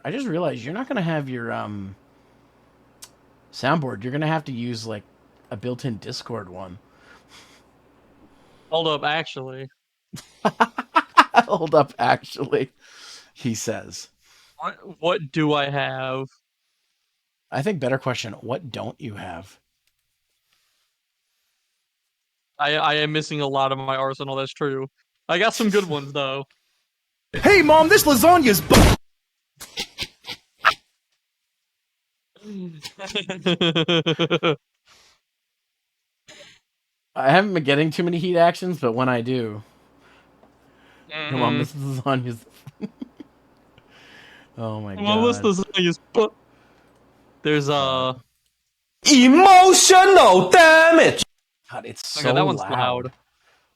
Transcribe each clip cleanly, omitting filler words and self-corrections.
soundboard. I just realized you're not gonna have your soundboard. You're gonna have to use like a built-in Discord one. Hold up, actually. Hold up, actually, he says. What do I have? I think better question, what don't you have? I am missing a lot of my arsenal, that's true. I got some good ones though. Hey, Mom, this lasagna's I haven't been getting too many heat actions, but when I do, come on, Mhm. this is on his. Oh my What was god. the biggest there's emotional damage. God, it's okay, so that one's loud. loud.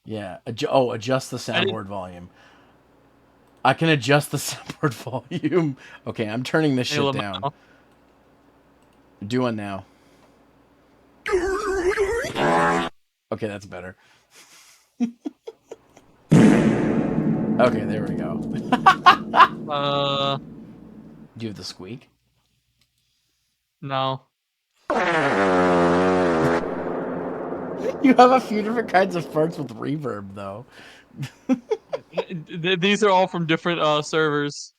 Yeah. Adjust the I did soundboard volume. I can adjust the soundboard volume. Okay, I'm turning this shit Caleb down. now. Doing now. Okay, that's better. Okay, there we go. Uh Do you have the squeak? no. You have a few different kinds of farts with reverb, though. These are all from different servers.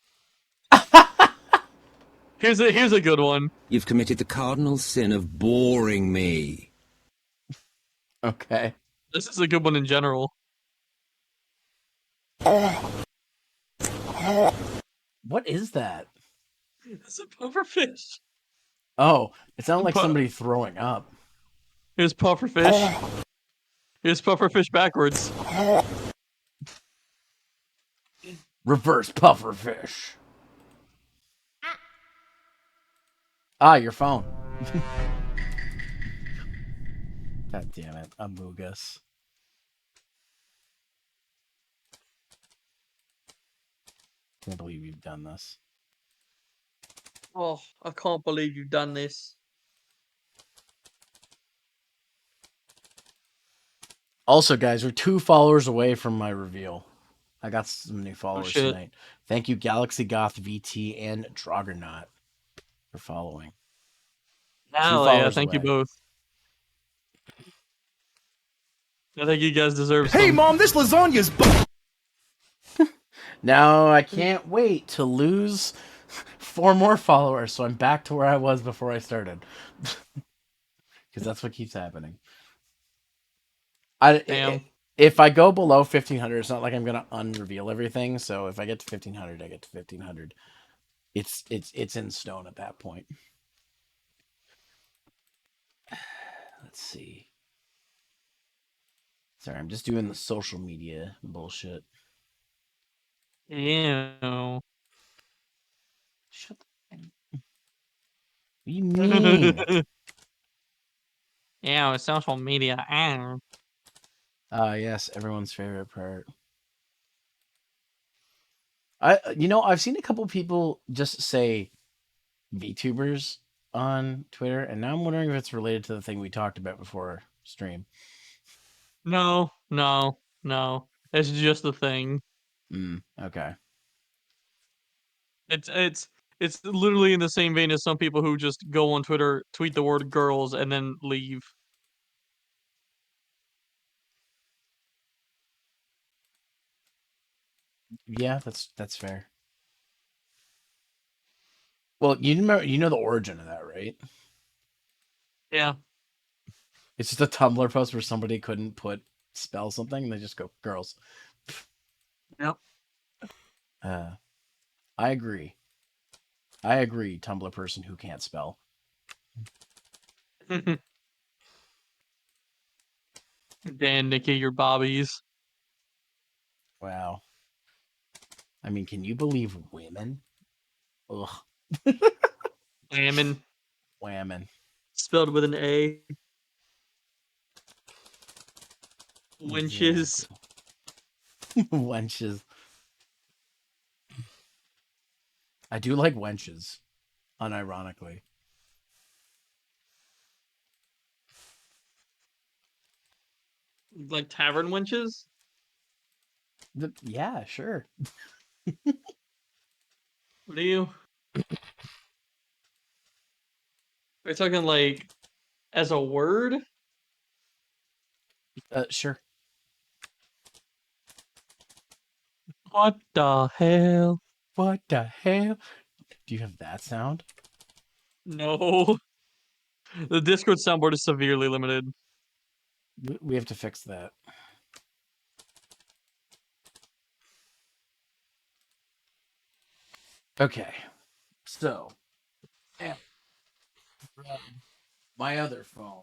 Here's a good one. You've committed the cardinal sin of boring me. Okay. This is a good one in general. What is that? It's a pufferfish. Oh, it sounded like Pu- somebody throwing up. Here's pufferfish. Here's pufferfish backwards. Reverse pufferfish. Ah, your phone. God damn it, Amogus. Can't believe you've done this. Oh, I can't believe you've done this. Also, guys, we're 2 followers away from my reveal. I got some new Oh followers shit. tonight. Thank you, Galaxy Goth VT and Drogonaut, for following. 2 Hell yeah, followers thank you away. both. I think you guys deserve Hey, some. Mom, this lasagna's Now I can't wait to lose 4 more followers, so I'm back to where I was before I started. Because that's what keeps happening. Damn. If I go below 1,500, it's not like I'm gonna unreveal everything. So if I get to 1,500, I get to 1,500. It's in stone at that point. Let's see. Sorry, I'm just doing the social media bullshit. Ew. Shut the. What do you mean? Yeah, it's social media. Ah. Yes, everyone's favorite part. I've seen a couple people just say VTubers on Twitter, and now I'm wondering if it's related to the thing we talked about before stream. No, no, no. It's just a thing. Okay. It's it's literally in the same vein as some people who just go on Twitter, tweet the word girls, and then leave. Yeah, that's fair. Well, you know the origin of that, right? Yeah. It's just a Tumblr post where somebody couldn't spell something, and they just go girls. Yep. Uh, I agree. I agree, Tumblr person who can't spell. Dan, Nikki, your bobbies. Wow. I mean, can you believe women? Ugh. Whammon. Whammon. Spelled with an A. Winches. Exactly. Wenches. I do like wenches, unironically. Like tavern winches? Yeah, sure. What are you? Are you talking like as a word? Sure. What the hell? What the hell? Do you have that sound? No. The Discord soundboard is severely limited. We have to fix that. Okay. So, and my other phone.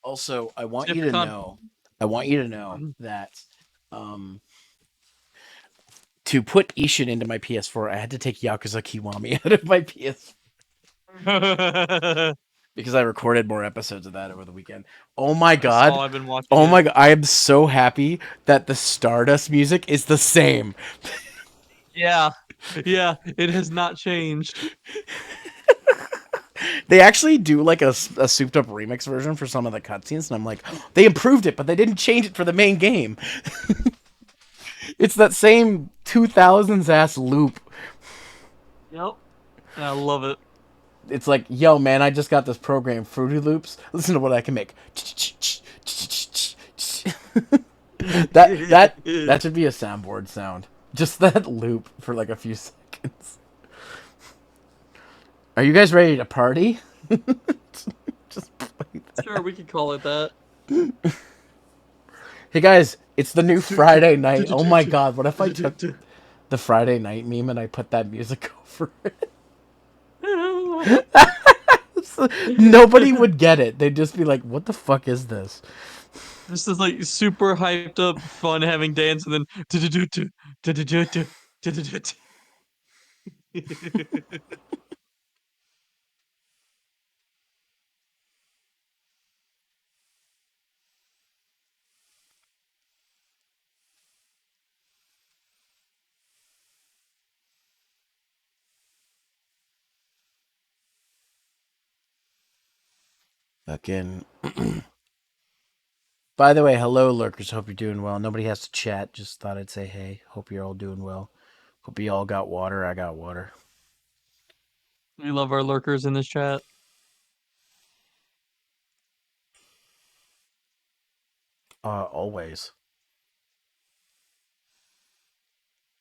Also, I want you to Con- know. I want you to know that to put Ishin into my PS4, I had to take Yakuza Kiwami out of my PS4 because I recorded more episodes of that over the weekend. Oh my god. I've been watching Oh it. my god. I am so happy that the Stardust music is the same. Yeah. Yeah, it has not changed. They actually do like a souped up remix version for some of the cutscenes, and I'm like, they improved it, but they didn't change it for the main game. It's that same 2000s ass loop. Yep. And I love it. It's like, yo, man, I just got this program, Fruity Loops. Listen to what I can make. That should be a soundboard sound. Just that loop for like a few seconds. Are you guys ready to party? Just play that. Sure, we could call it that. Hey guys, it's the new Friday night. Oh my god, what if I took the Friday night meme and I put that music over it? Nobody would get it. They'd just be like, what the fuck is this? This is like super hyped up, fun having dance, and then Fucking. By the way, hello, lurkers. Hope you're doing well. Nobody has to chat. Just thought I'd say hey. Hope you're all doing well. Hope you all got water. I got water. We love our lurkers in this chat. Always.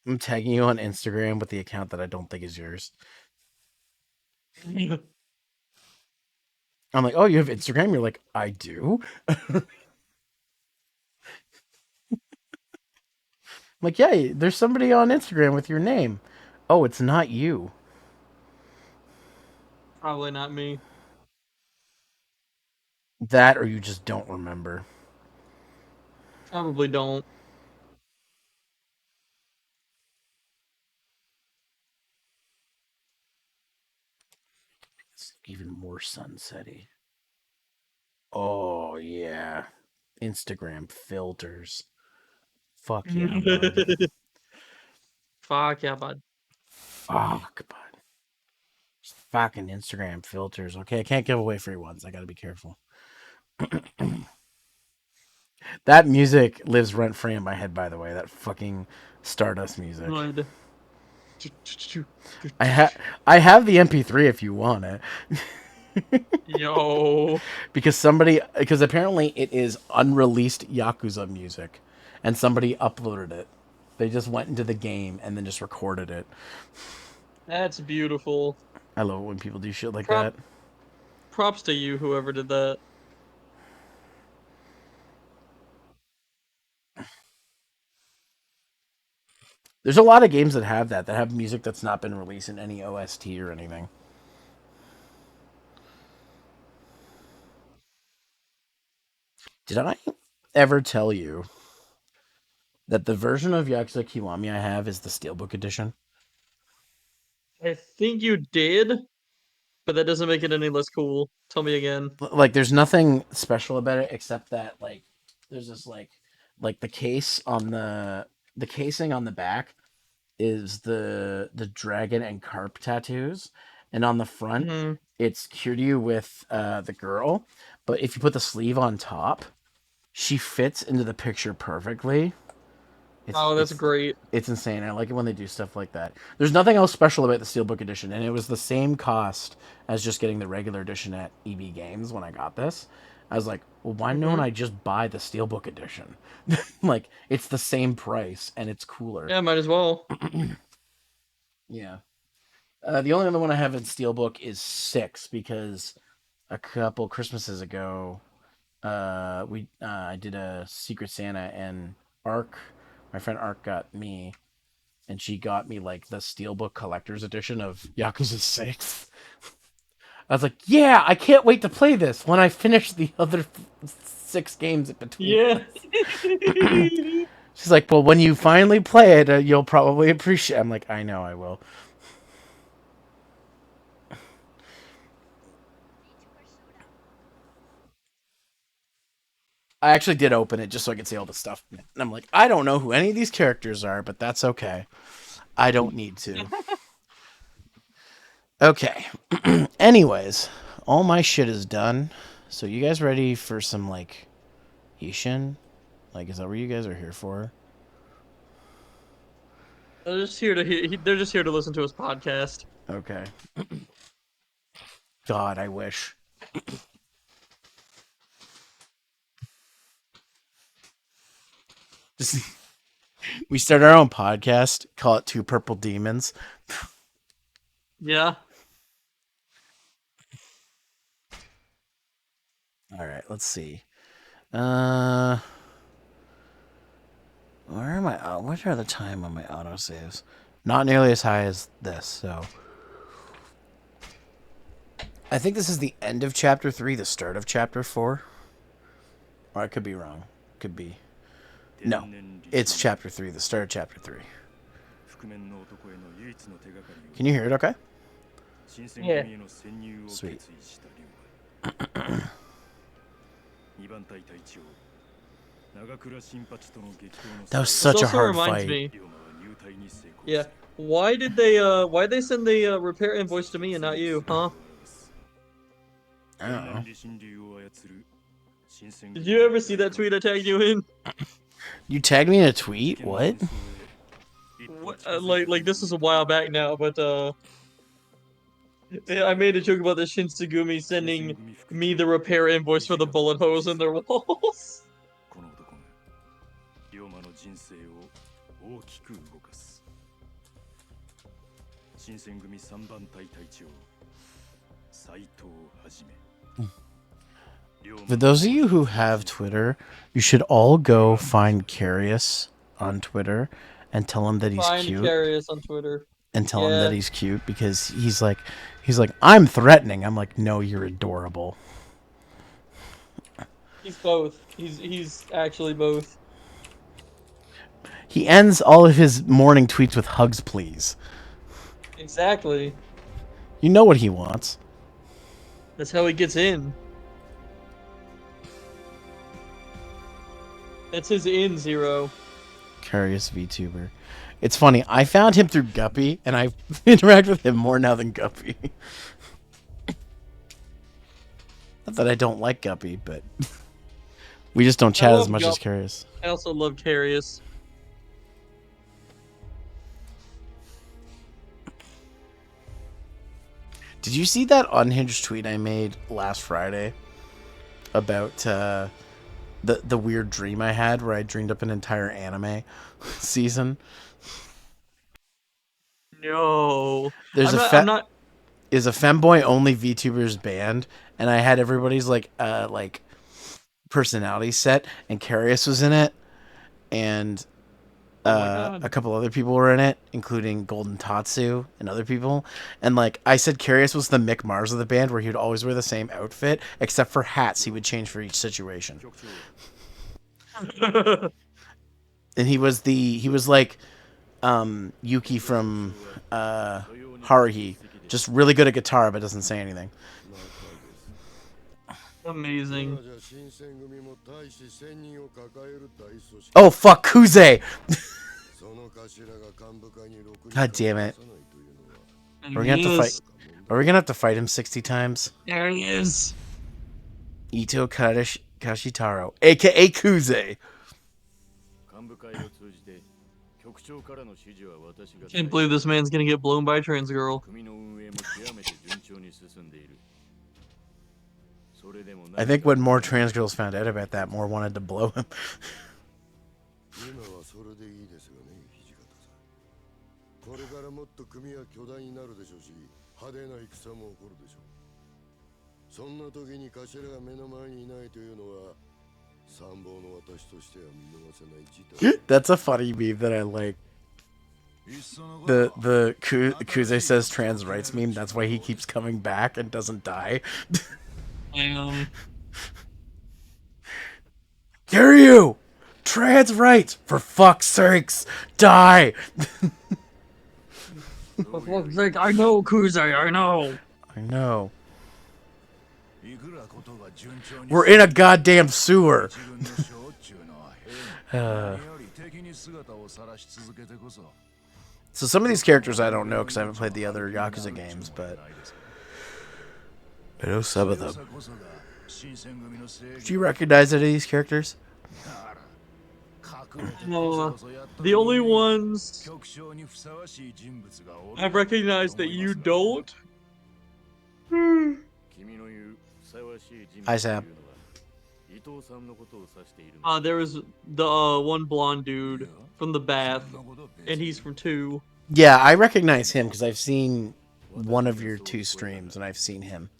I'm tagging you on Instagram with the account that I don't think is yours. I'm like, oh, you have Instagram? You're like, I do? I'm like, yeah, there's somebody on Instagram with your name. Oh, it's not you. Probably not me. That or you just don't remember. Probably don't. It's even more sunsetty. Oh, yeah. Instagram filters. Fuck yeah, bud. Fuck yeah, bud. Fuck, bud. Fucking Instagram filters. Okay, I can't give away free ones. I gotta be careful. That music lives rent free in my head, by the way. That fucking Stardust music. Good. I have the MP3 if you want it. Yo. Because apparently it is unreleased Yakuza music, and somebody uploaded it. They just went into the game and then just recorded it. That's beautiful. I love it when people do shit like that. Props to you, whoever did that. There's a lot of games that have music that's not been released in any OST or anything. Did I ever tell you that the version of Yakuza Kiwami I have is the Steelbook edition? I think you did, but that doesn't make it any less cool. Tell me again. Like, there's nothing special about it except that, like, there's this like the casing on the back is the dragon and carp tattoos, and on the front Mm-hmm. it's Kiryu with the girl. But if you put the sleeve on top, she fits into the picture perfectly. Oh, that's great. It's insane. I like it when they do stuff like that. There's nothing else special about the Steelbook edition, and it was the same cost as just getting the regular edition at EB Games when I got this. I was like, well, why don't I just buy the Steelbook edition? Like, it's the same price and it's cooler. Yeah, might as well. Yeah. The only other one I have in Steelbook is 6 because a couple Christmases ago, I did a Secret Santa and Ark. My friend Ark got me, and she got me like the Steelbook Collector's Edition of Yakuza 6. I was like, yeah, I can't wait to play this when I finish the other 6 games in between. Yeah. She's like, well, when you finally play it, you'll probably appreciate it. I'm like, I know I will. I actually did open it just so I could see all the stuff. And I'm like, I don't know who any of these characters are, but that's okay. I don't need to. Okay. Anyways, all my shit is done. So you guys ready for some, like, Ishin? Like, is that what you guys are here for? They're just here to they're just here to listen to his podcast. Okay. God, I wish. Just, we start our own podcast, call it Two Purple Demons. Yeah. All right, let's see. Where am I? What are the time on my autosaves? Not nearly as high as this, so. I think this is the end of chapter 3, the start of chapter 4. Or I could be wrong. Could be. No, it's chapter 3, the start of chapter 3. Can you hear it okay? Yeah. Sweet. That was such a hard fight. Me, yeah. Why'd they send the repair invoice to me and not you, huh? I don't know. Did you ever see that tweet I tagged you in? You tagged me in a tweet? What? Like this is a while back now, but yeah, I made a joke about the Shinsegumi sending me the repair invoice for the bullet holes in their walls. For those of you who have Twitter, you should all go find Carius on Twitter and tell him that he's cute. Find Carius on Twitter. And tell him that he's cute because he's like, I'm threatening. I'm like, no, you're adorable. He's both. He's actually both. He ends all of his morning tweets with hugs, please. Exactly. You know what he wants. That's how he gets in. That's his in, Zero. Carius VTuber. It's funny. I found him through Guppy, and I interact with him more now than Guppy. Not that I don't like Guppy, but we just don't chat as much as Carius. I also love Carius. Did you see that unhinged tweet I made last Friday about the weird dream I had where I dreamed up an entire anime season? No. There's is a femboy only VTubers band, and I had everybody's like personality set, and Carius was in it, and a couple other people were in it, including Golden Tatsu and other people. And like I said, Carius was the Mick Mars of the band, where he would always wear the same outfit, except for hats he would change for each situation. And he was like Yuki from Haruhi, just really good at guitar but doesn't say anything. Amazing. Oh fuck, Kuze! God damn it. Are we gonna have to fight him 60 times? There he is. Ito Kashitaro, aka Kuze. Can't believe this man's gonna get blown by a trans girl. I think when more trans girls found out about that, more wanted to blow him. 今はそれでいいですがね、土方さん。これからもっと組は巨大になるでしょうし、派手な戦も起こるでしょう。そんな時に頭が目の前にいないというのは、参謀の私としては見逃せない事態。That's a funny meme that I like. The Kuze says trans rights meme. That's why he keeps coming back and doesn't die. Kiryu! Trans rights! For fuck's sakes! Die! For fuck's sake, I know, Kuze, I know. I know. We're in a goddamn sewer. So some of these characters I don't know because I haven't played the other Yakuza games, but I know some of them. Do you recognize any of these characters? The only ones I've recognized that you don't. Hi, Sam. There was the one blonde dude from the bath, and he's from 2. Yeah, I recognize him because I've seen one of your 2 streams, and I've seen him.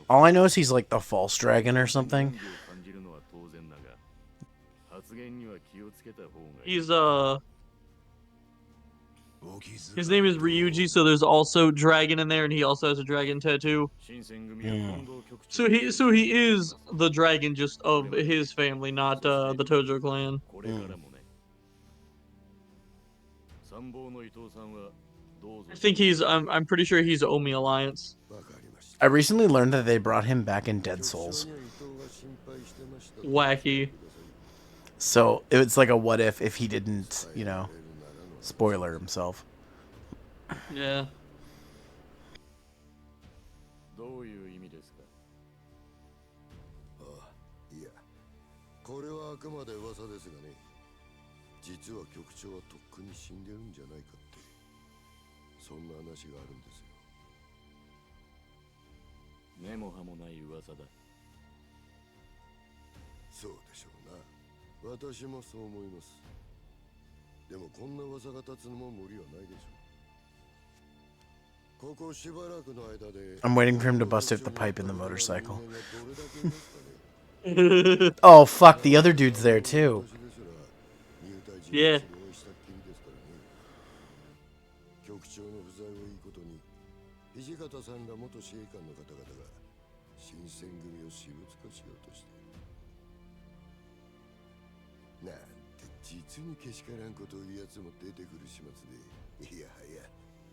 All I know is he's like the false dragon or something. He's his name is Ryuji, so there's also dragon in there, and he also has a dragon tattoo. So he is the dragon just of his family, not the Tojo clan. I think I'm pretty sure he's Omi Alliance. I recently learned that they brought him back in Dead Souls. Wacky. So it's like a what if he didn't, you know, spoiler himself. Yeah. いや、これはあくまで噂ですがね、実は局長はとっくに死んでるんじゃないかって、そんな話があるんですよ。根も葉もない噂だ。そうでしょうな。私もそう思います。でもこんな噂が立つのも無理はないでしょう。 I'm waiting for him to bust out the pipe in the motorcycle. Oh, fuck, the other dude's there, too. Yeah. Yeah.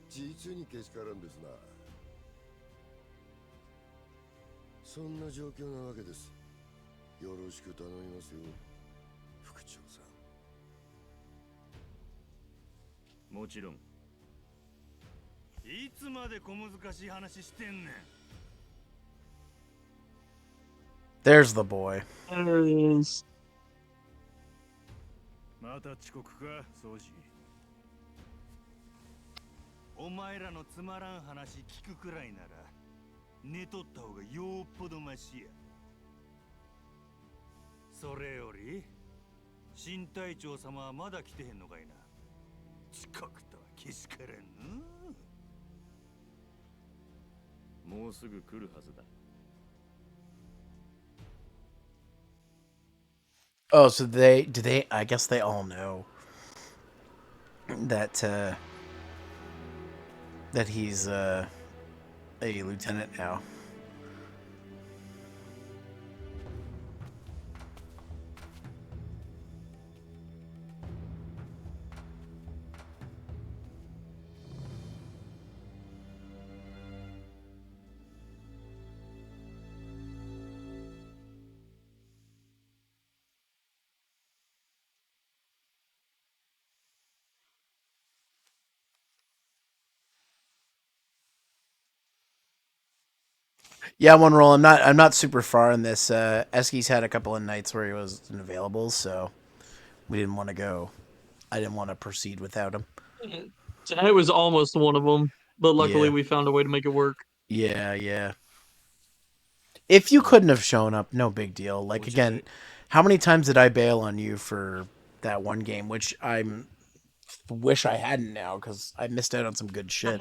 実にけしからんですな。そんな状況なわけです。よろしく頼みますよ、副長さん。もちろん。いつまで小難しい話してんねん。There's the boy. There he is. また遅刻か、掃除。 お前らのつまらん話聞くくらいなら寝とった方がよっぽどマシや。それより新隊長様はまだ来てへんのかいな。遅刻とはけしからんの。もうすぐ来るはずだ。 Oh, so do they I guess they all know that that he's a lieutenant now. Yeah, one roll. I'm not super far in this. Eski's had a couple of nights where he wasn't available, so we didn't want to go. I didn't want to proceed without him. Tonight was almost one of them, but luckily Yeah. we found a way to make it work. Yeah. If you couldn't have shown up, no big deal. Like, again, how many times did I bail on you for that one game, which I'm wish I hadn't now because I missed out on some good shit.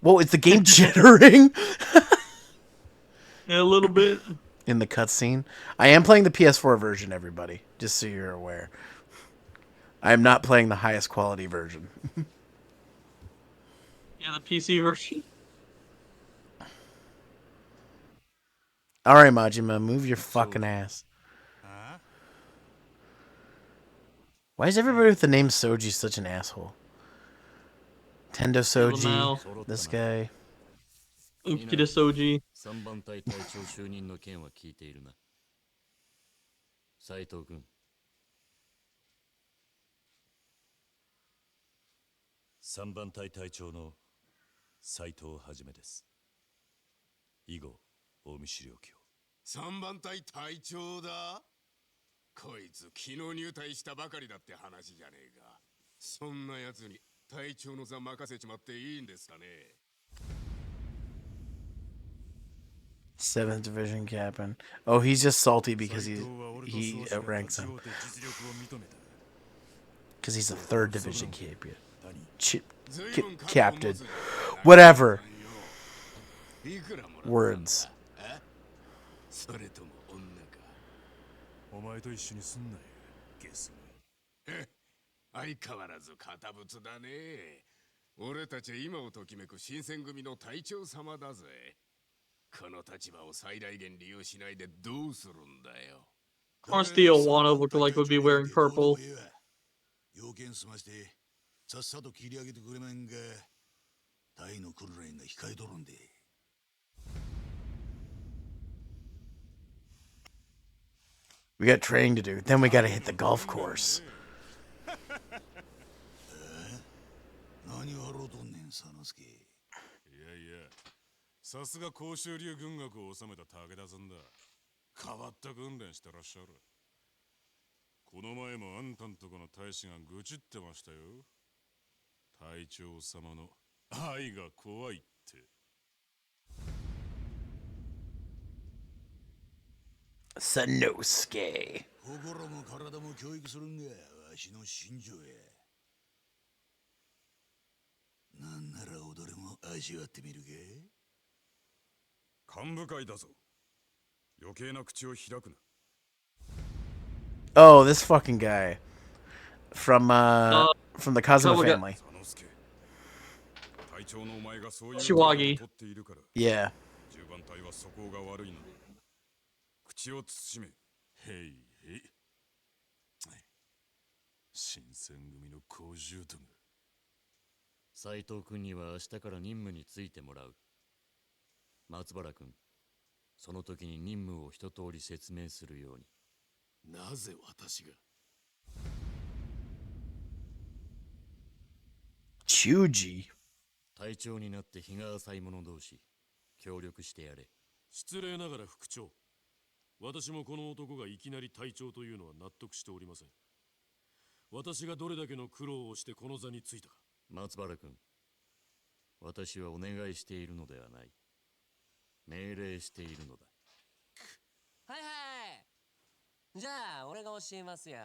Whoa, is the game jittering Yeah, a little bit. in the cutscene? I am playing the PS4 version, everybody, just so you're aware. I am not playing the highest quality version. Yeah, the PC version. All right, Majima, move your fucking ass. Why is everybody with the name Soji such an asshole? Tendo Soji, this guy. Ukita Soji. 3番隊隊長就任の件は聞いているな。斉藤君。3番隊隊長の斉藤はじめです。以後、大見資料記を。3番隊隊長だ。こいつ昨日入隊したばかりだって話じゃねえか。そんな奴に隊長の座任せちまっていいんですかね。7th Division Captain. Oh, he's just salty because he outranks him. Because he's a 3rd Division Captain. Captain. Whatever. Words. それとも女か。お前と一緒にすんなよ、ゲス。相変わらず堅物だね。俺たち今をときめく新選組の隊長様だぜ。この立場を最大限利用しないでどうするんだよ。Of course, the Iwano looked like would be wearing purple. 要件済まして、さっさと切り上げてくれまんが、隊の訓練が控えとるんで。We got training to do. Then we gotta hit the golf course. 何をやろうとんねん、佐之助。いやいや、さすが甲州流軍学を治めた武田さんだ。変わった訓練してらっしゃる。この前もあんたんとこの大使が愚痴ってましたよ。隊長様の愛が怖いって。Sanosuke. 心も体も教育するんがわしの信条や。なんなら踊れも味わってみるか。幹部会だぞ。余計な口を開くな。Oh, this fucking guy. From the Kazuma family. Shiwagi. Yeah. 10番隊は素行が悪いの。口を慎め。へいへい。新選組の小獣ども。斉藤君には明日から任務についてもらう。松原君、その時に任務を一通り説明するように。なぜ私が。Chuji. 隊長になって日が浅い者同士、協力してやれ。失礼ながら副長。私もこの男がいきなり隊長というのは納得しておりません。私がどれだけの苦労をしてこの座についたか。松原君、私はお願いしているのではない。命令しているのだ。はいはい。じゃあ俺が教えますよ。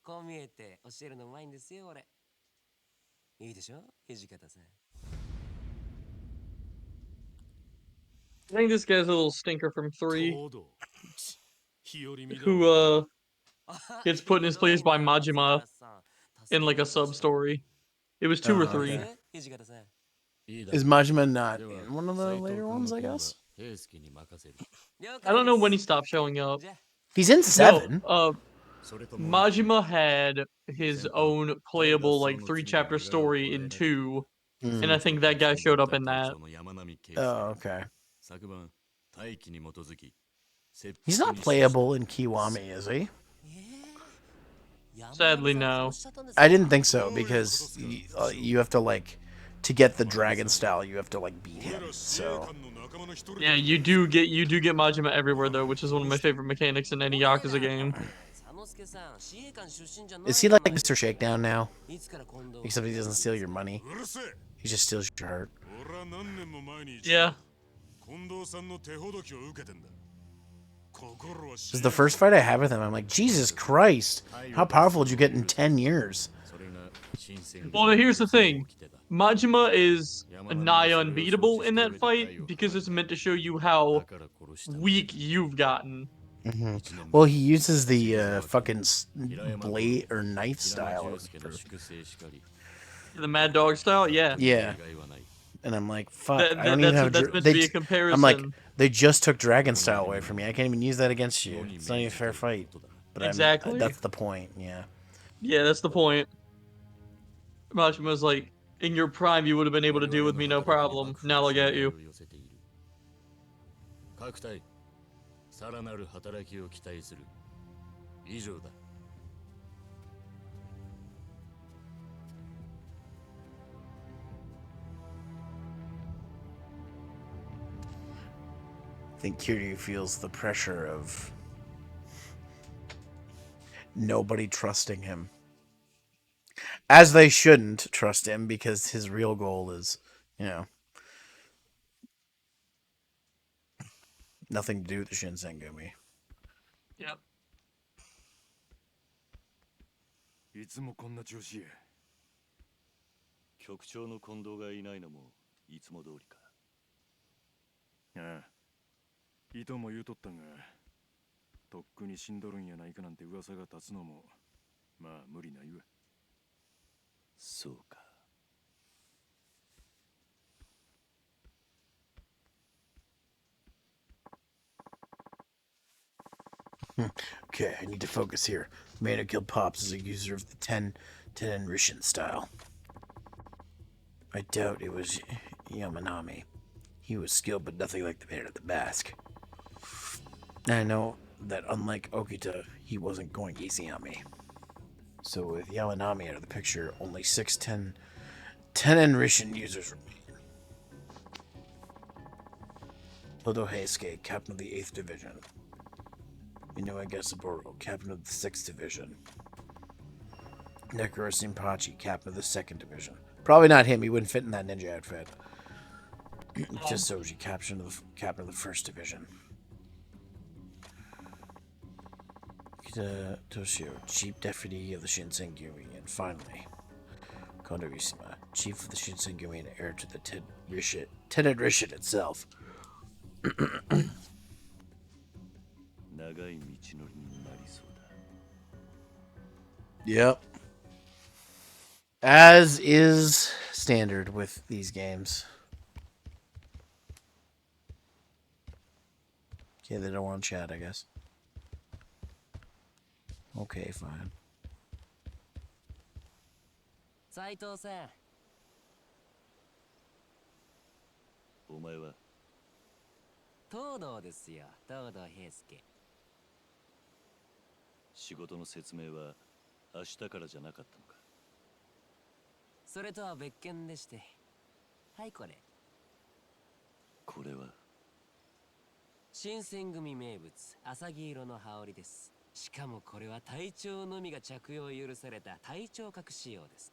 こう見えて教えるのうまいんですよ俺。いいでしょ、土方さん。I think this guy's a little stinker from 3. Who gets put in his place by Majima in like a sub story. It was 2 or 3. Okay. Is Majima not in one of the later ones, I guess? I don't know when he stopped showing up. He's in 7. No, Majima had his own playable like 3-chapter story in 2, and I think that guy showed up in that. Oh, okay. He's not playable in Kiwami, is he? Sadly, no. I didn't think so, because you have to, like, to get the dragon style, you have to, like, beat him, so... Yeah, you do get Majima everywhere, though, which is one of my favorite mechanics in any Yakuza game. Is he like Mr. Shakedown now? Except he doesn't steal your money. He just steals your heart. Yeah. This is the first fight I had with him. I'm like, Jesus Christ, how powerful did you get in 10 years? Well, here's the thing. Majima is nigh unbeatable in that fight because it's meant to show you how weak you've gotten. Well, he uses the fucking blade or knife style. The Mad Dog style, yeah. Yeah. And I'm like, fuck, I don't even That's have that's meant to be a comparison. I'm like, they just took Dragon style away from me. I can't even use that against you. It's not even a fair fight. But exactly. That's the point, yeah. Yeah, that's the point. Majima's like, in your prime, you would have been able to deal with me no problem. Now look at you. I think Kiryu feels the pressure of nobody trusting him. As they shouldn't trust him, because his real goal is, nothing to do with the Shinsengumi. Yep. いつもこんな調子や。局長の近藤がいないのもいつも通りか。ああ、いとも言うとったんが、とっくに死んどるんやないかなんて噂が立つのも、まあ無理ないわ。そうか。Okay, I need to focus here. The man who killed Pops is a user of the Ten Rishin style. I doubt it was Yamanami. He was skilled, but nothing like the man at the mask. And I know that unlike Okita, he wasn't going easy on me. So with Yamanami out of the picture, only 6 Ten Rishin users remain. Todo Heisuke, captain of the 8th Division. Inoue Gesaburo, captain of the 6th Division. Nekuro Sinpachi, captain of the 2nd Division. Probably not him, he wouldn't fit in that ninja outfit. Just Soji, captain of the 1st Division. Kita Toshio, chief deputy of the Shinsengumi. And finally, Kondo Isima, chief of the Shinsengumi and heir to the Tenet Rishin itself. Yep. As is standard with these games. Okay, they don't want to chat, I guess. Okay, fine. 斉藤さん。お前は東堂ですよ、東堂平介。仕事の説明は明日からじゃなかったのか。それとは別件でして。はいこれ。これは新選組名物、浅黄色の羽織です。しかもこれは隊長のみが着用許された隊長格仕様です。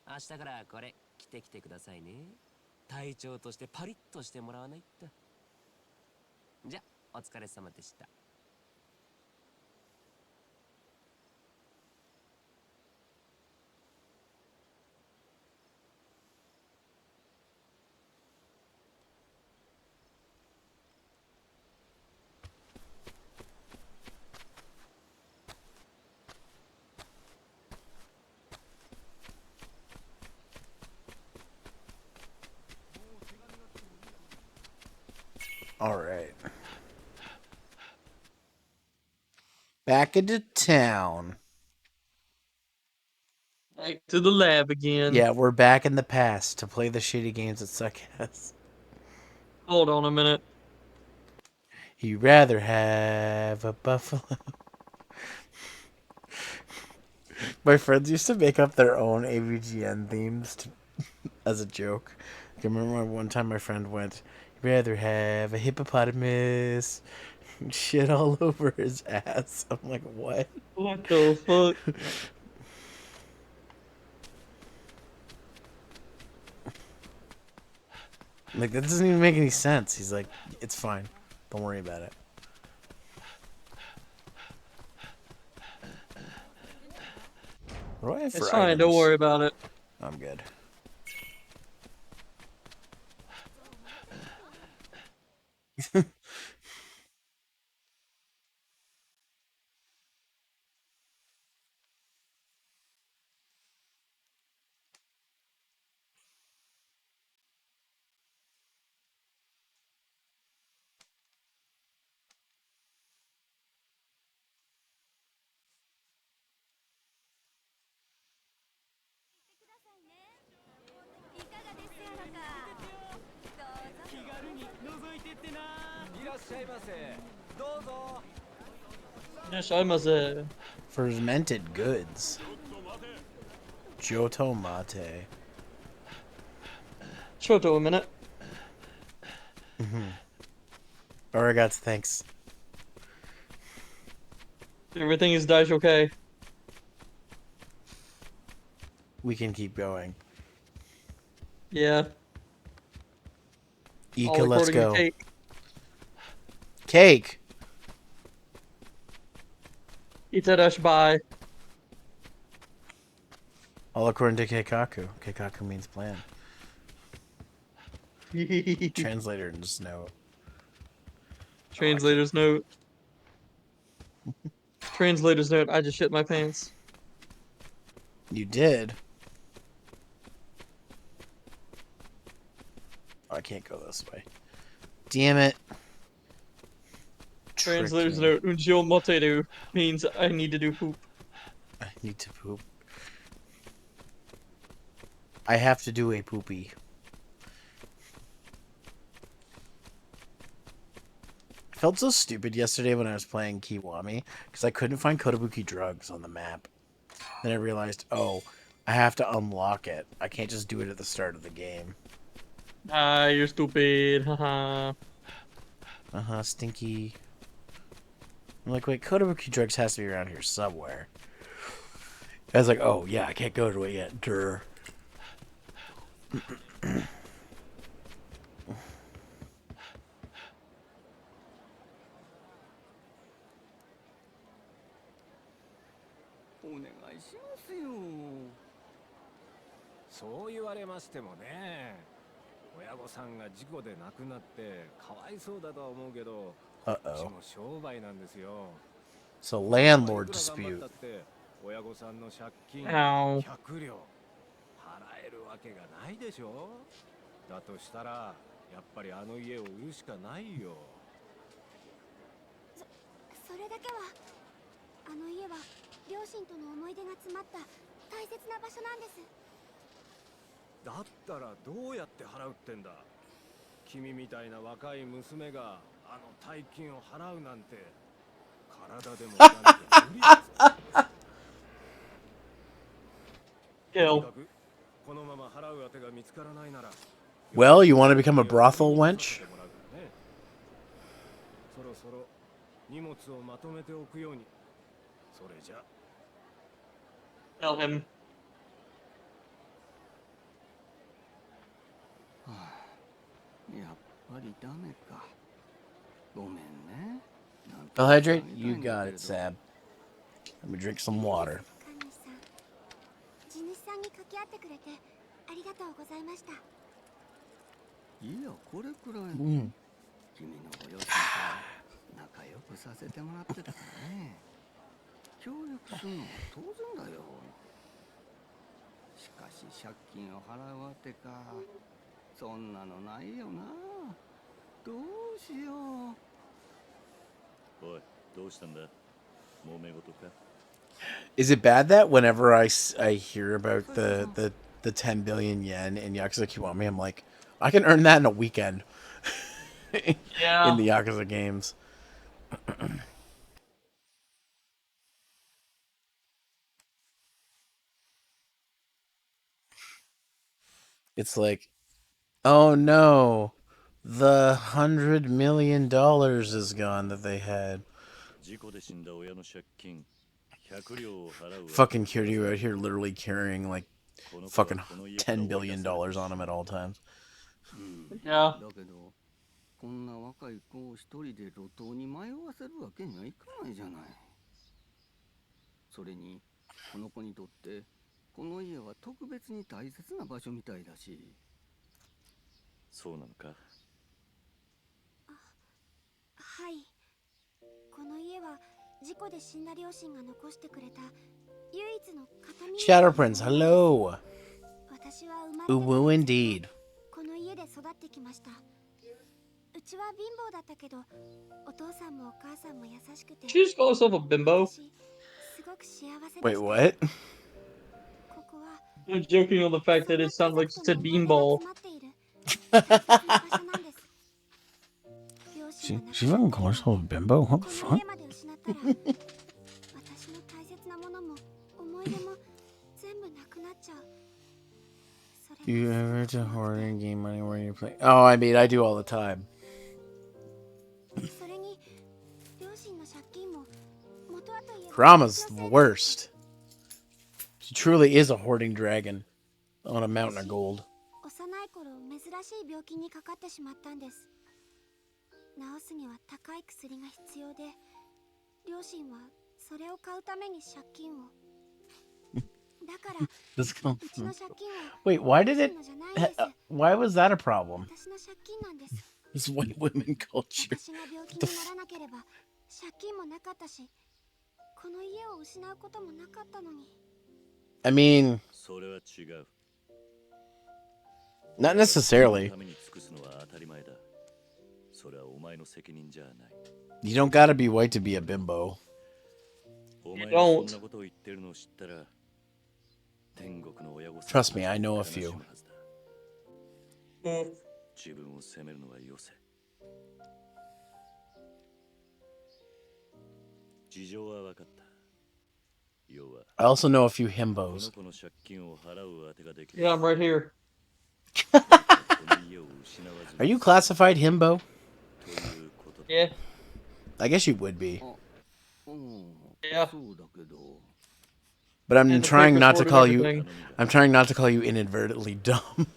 明日からこれ着てきてくださいね。隊長としてパリッとしてもらわないと。じゃ、お疲れ様でした。All right. Back into town. Back to the lab again. Yeah, we're back in the past to play the shitty games that suck ass. Hold on a minute. You'd rather have a buffalo. My friends used to make up their own AVGN themes as a joke. I remember one time my friend went, "You'd rather have a hippopotamus." Shit all over his ass. I'm like, what? What the fuck? Like, that doesn't even make any sense. He's like, it's fine. Don't worry about it. What do I have It's for fine. Don't items? worry about it. I'm good. Yes, I must. Fermented goods. Johto mate. Shoto a minute. Arigato, thanks. Everything is Dash okay. We can keep going. Yeah. Ika, All let's according to go. Cake. Cake! Itadash bye. All according to Keikaku. Keikaku means plan. Translator just note. Translator's note. Translator's note. I just shit my pants. You did? Oh, I can't go this way. Damn it. Translator's Tricked me. note. Unjil moteru means I need to do poop. I need to poop. I have to do a poopy. I felt so stupid yesterday when I was playing Kiwami because I couldn't find Kotobuki drugs on the map. Then I realized, oh, I have to unlock it. I can't just do it at the start of the game. Ah, you're stupid. Haha. Stinky. I'm like, wait, Kotobuki drugs has to be around here somewhere. I was like, oh, yeah, I can't go to it yet. Durr. Uh-oh. It's a landlord dispute. Ow. だとしたらやっぱりあの家を売るしかないよ。それだけはあの家は両親との思い出が詰まった大切な場所なんです。だったらどうやって払うってんだ。君みたいな若い娘があの大金を払うなんて体でも痛めて無理だぞ。Kill. このまま払う当てが見つからないなら。 Well, you want to become a brothel wench? そろそろ荷物をまとめておくように。それじゃ。 Tell him. やっぱりダメか。ごめんね。 I'll hydrate? You got it, Sab. Let me drink some water. 地主さんに掛け合ってくれてありがとうございました。いや、これくらい。Mm. 君のご両親と仲良くさせてもらってたからね。協力するのは当然だよ。しかし借金を払うわけか。そんなのないよな。どうしよう。おい、どうしたんだ。揉め事か。 Is it bad that whenever I hear about the 10 billion yen in Yakuza Kiwami, I'm like, I can earn that in a weekend Yeah. in the Yakuza games. It's like, oh no, The $100 million is gone that they had. Fucking Kiryu out here literally carrying like fucking $10 billion on him at all times. Yeah. だけどこんな若い子を一人で路頭に迷わせるわけにはいかないじゃない。それにこの子にとってこの家は特別に大切な場所みたいだし。そうなのか。はい。この家は事故で死んだ両親が残してくれた唯一の形見。 Shadow Prince, hello. 私は生まれて Uwu indeed. この家で育ってきました。うちは貧乏だったけど、お父さんもお母さんも優しくて。 She just call herself a bimbo? すごく幸せでした。 Wait, what? ここは I'm joking on the fact that it sounds like she said beanball. She fucking calls herself a bimbo? What the fuck? You ever to hoarding game money where you play? Oh, I mean, I do all the time. Kurama's the worst. She truly is a hoarding dragon on a mountain of gold. 幼い頃珍しい病気にかかってしまったんです。治すには高い薬が必要で、両親はそれを買うために借金を。だから、 Wait, why did it? Why was that a problem? 私の借金なんです。 This white women culture. 私が病気にならなければ借金もなかったし、この家を失うこともなかったのに。 I mean, それは違う。 not necessarily. ために尽くすのは当たり前だ。それはお前の責任じゃない。 You don't gotta be white to be a bimbo. お前がそんなことを言ってるのを知ったら、天国の親御さん Trust me, I know a few. 自分を責めるのはよせ。事情は分かった。 I also know a few himbos. Yeah, I'm right here. Are you classified himbo? Yeah. I guess you would be. Yeah. But I'm And the trying paper not to sword and call you. everything. I'm trying not to call you inadvertently dumb.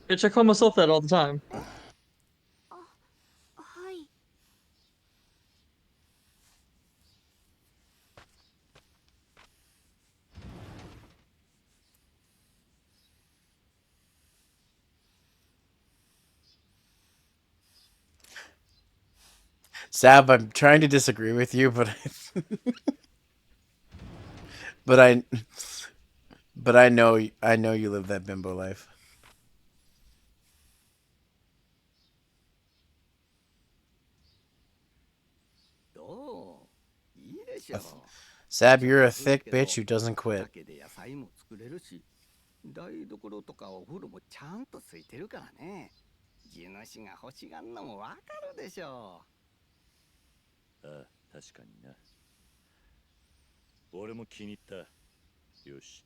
Bitch, I call myself that all the time. Sab, I'm trying to disagree with you, but but I know you live that bimbo life. Sab, you're a thick bitch who doesn't quit. 台所とかお風呂もちゃんとついてるからね。地主が欲しがんのもわかるでしょう。ああ、確かにな。俺も気に入った。よし、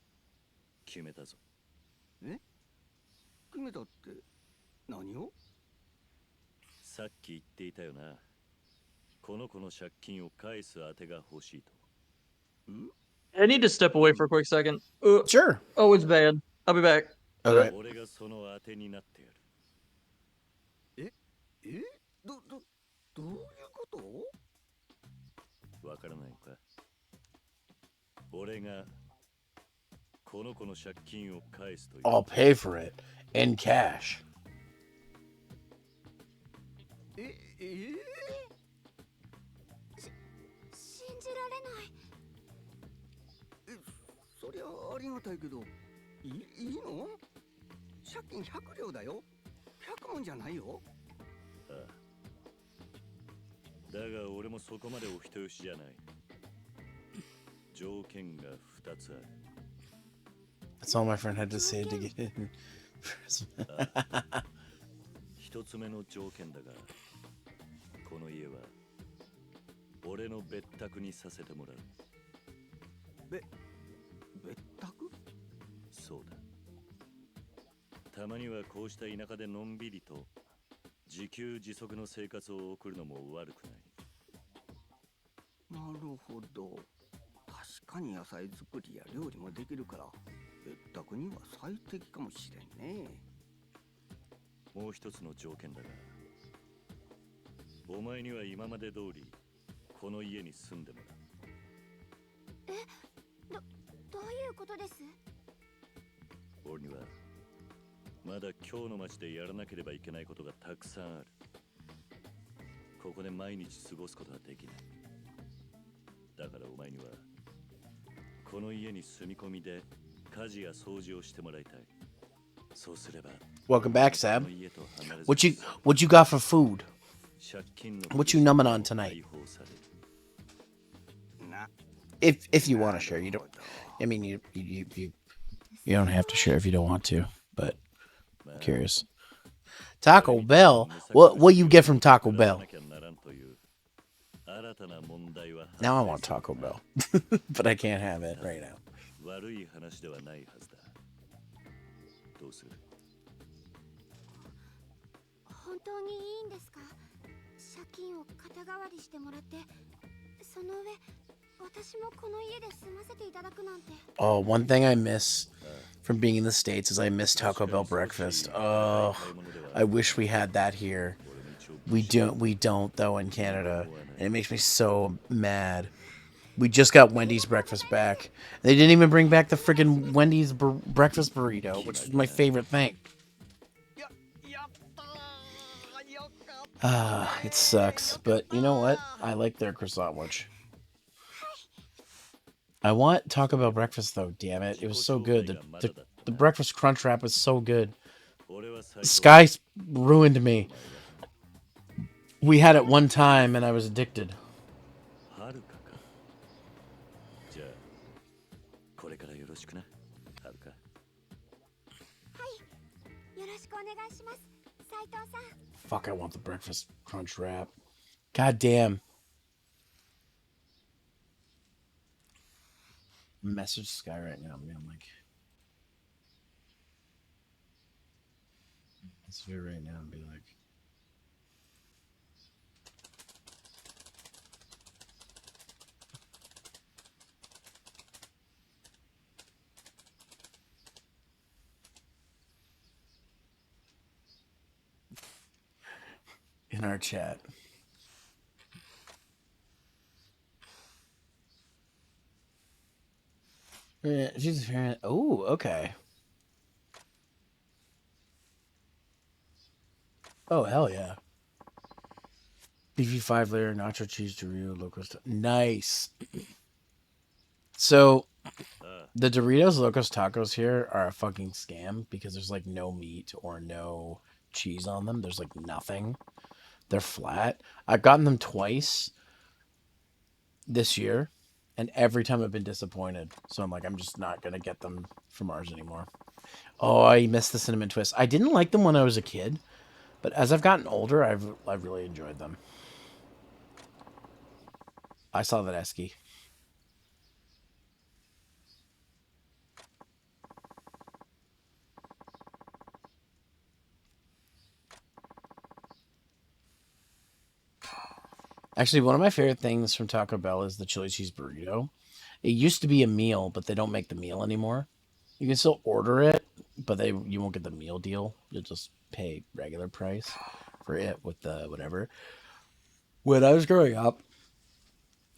決めたぞ。え？決めたって何を？さっき言っていたよな。この子の借金を返す当てが欲しいと。ん？ I need to step away for a quick second. Sure. Oh, it's bad. I'll be back. Okay. 俺がその当てになってやる。どういうこと？わからないのか。俺がこの子の借金を返すという。 I'll pay for it in cash. 信じられない。そりゃありがたいけど、いいの？借金100両だよ。100万じゃないよ。ああ。だが俺もそこまでお人よしじゃない。条件が2つある。 That's all my friend had to say to get in. 一つ目の条件だが、この家は俺の別宅にさせてもらう。別宅？そうだ。たまにはこうした田舎でのんびりと自給自足の生活を送るのも悪くない。なるほど。確かに野菜作りや料理もできるから別宅には最適かもしれんね。もう一つの条件だが、お前には今まで通りこの家に住んでもらう。どういうことです？俺にはまだ今日の街でやらなければいけないことがたくさんある。ここで毎日過ごすことはできない。だからお前にはこの家に住み込みで家事や掃除をしてもらいたい。そうすれば Welcome back, Sab. What you got for food? What you numbing on tonight? If you want to share, you don't. I mean, you don't have to share if you don't want to. But I'm curious. Taco Bell. What you get from Taco Bell? Now I want Taco Bell, but I can't have it right now. 悪い話ではないはずだ。どうする？本当にいいんですか？借金を肩代わりしてもらって、その上私もこの家で住ませていただくなんて。Oh, one thing I miss from being in the States is I miss Taco Bell breakfast. Oh, I wish we had that here. We don't though in Canada, and it makes me so mad. We just got Wendy's breakfast back. They didn't even bring back the friggin' Wendy's breakfast burrito, which is my favorite thing. It sucks, but you know what? I like their croissant sandwich. I want Taco Bell breakfast though, damn it. It was so good. The breakfast crunch wrap was so good. Sky ruined me. We had it one time and I was addicted. Haruka か。じゃあこれからよろしくな、Haruka。はい、よろしくお願いします、斉藤さん。Fuck, I want the breakfast crunch wrap. God damn. Message Sky right now. I'm like, let's do it right now and be like, in our chat. Yeah, she's apparent. Oh, okay. Oh, hell yeah. Beefy 5-layer nacho cheese Dorito Locos. Nice. So, the Doritos Locos Tacos here are a fucking scam because there's like no meat or no cheese on them. There's like nothing. They're flat. I've gotten them twice this year, and every time I've been disappointed. So I'm like, I'm just not going to get them from ours anymore. Oh, I miss the cinnamon twist. I didn't like them when I was a kid, but as I've gotten older, I've really enjoyed them. I saw that, Esky. Actually, one of my favorite things from Taco Bell is the chili cheese burrito. It used to be a meal, but they don't make the meal anymore. You can still order it, but you won't get the meal deal. You'll just pay regular price for it with the whatever. When I was growing up,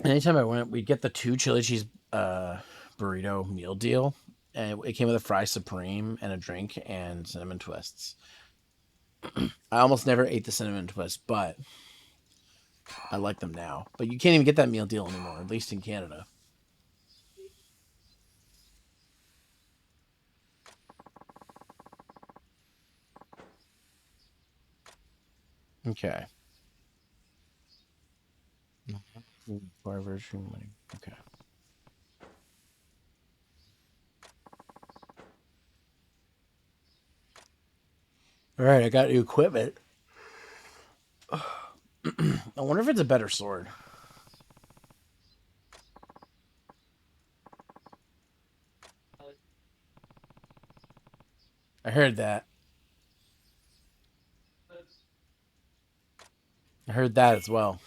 anytime I went, we'd get the 2 chili cheese burrito meal deal, and it came with a fry supreme and a drink and cinnamon twists. I almost never ate the cinnamon twist, but I like them now. But you can't even get that meal deal anymore, at least in Canada. Okay. Okay. All right, I got new equipment. I wonder if it's a better sword. I heard that. Heard that as well.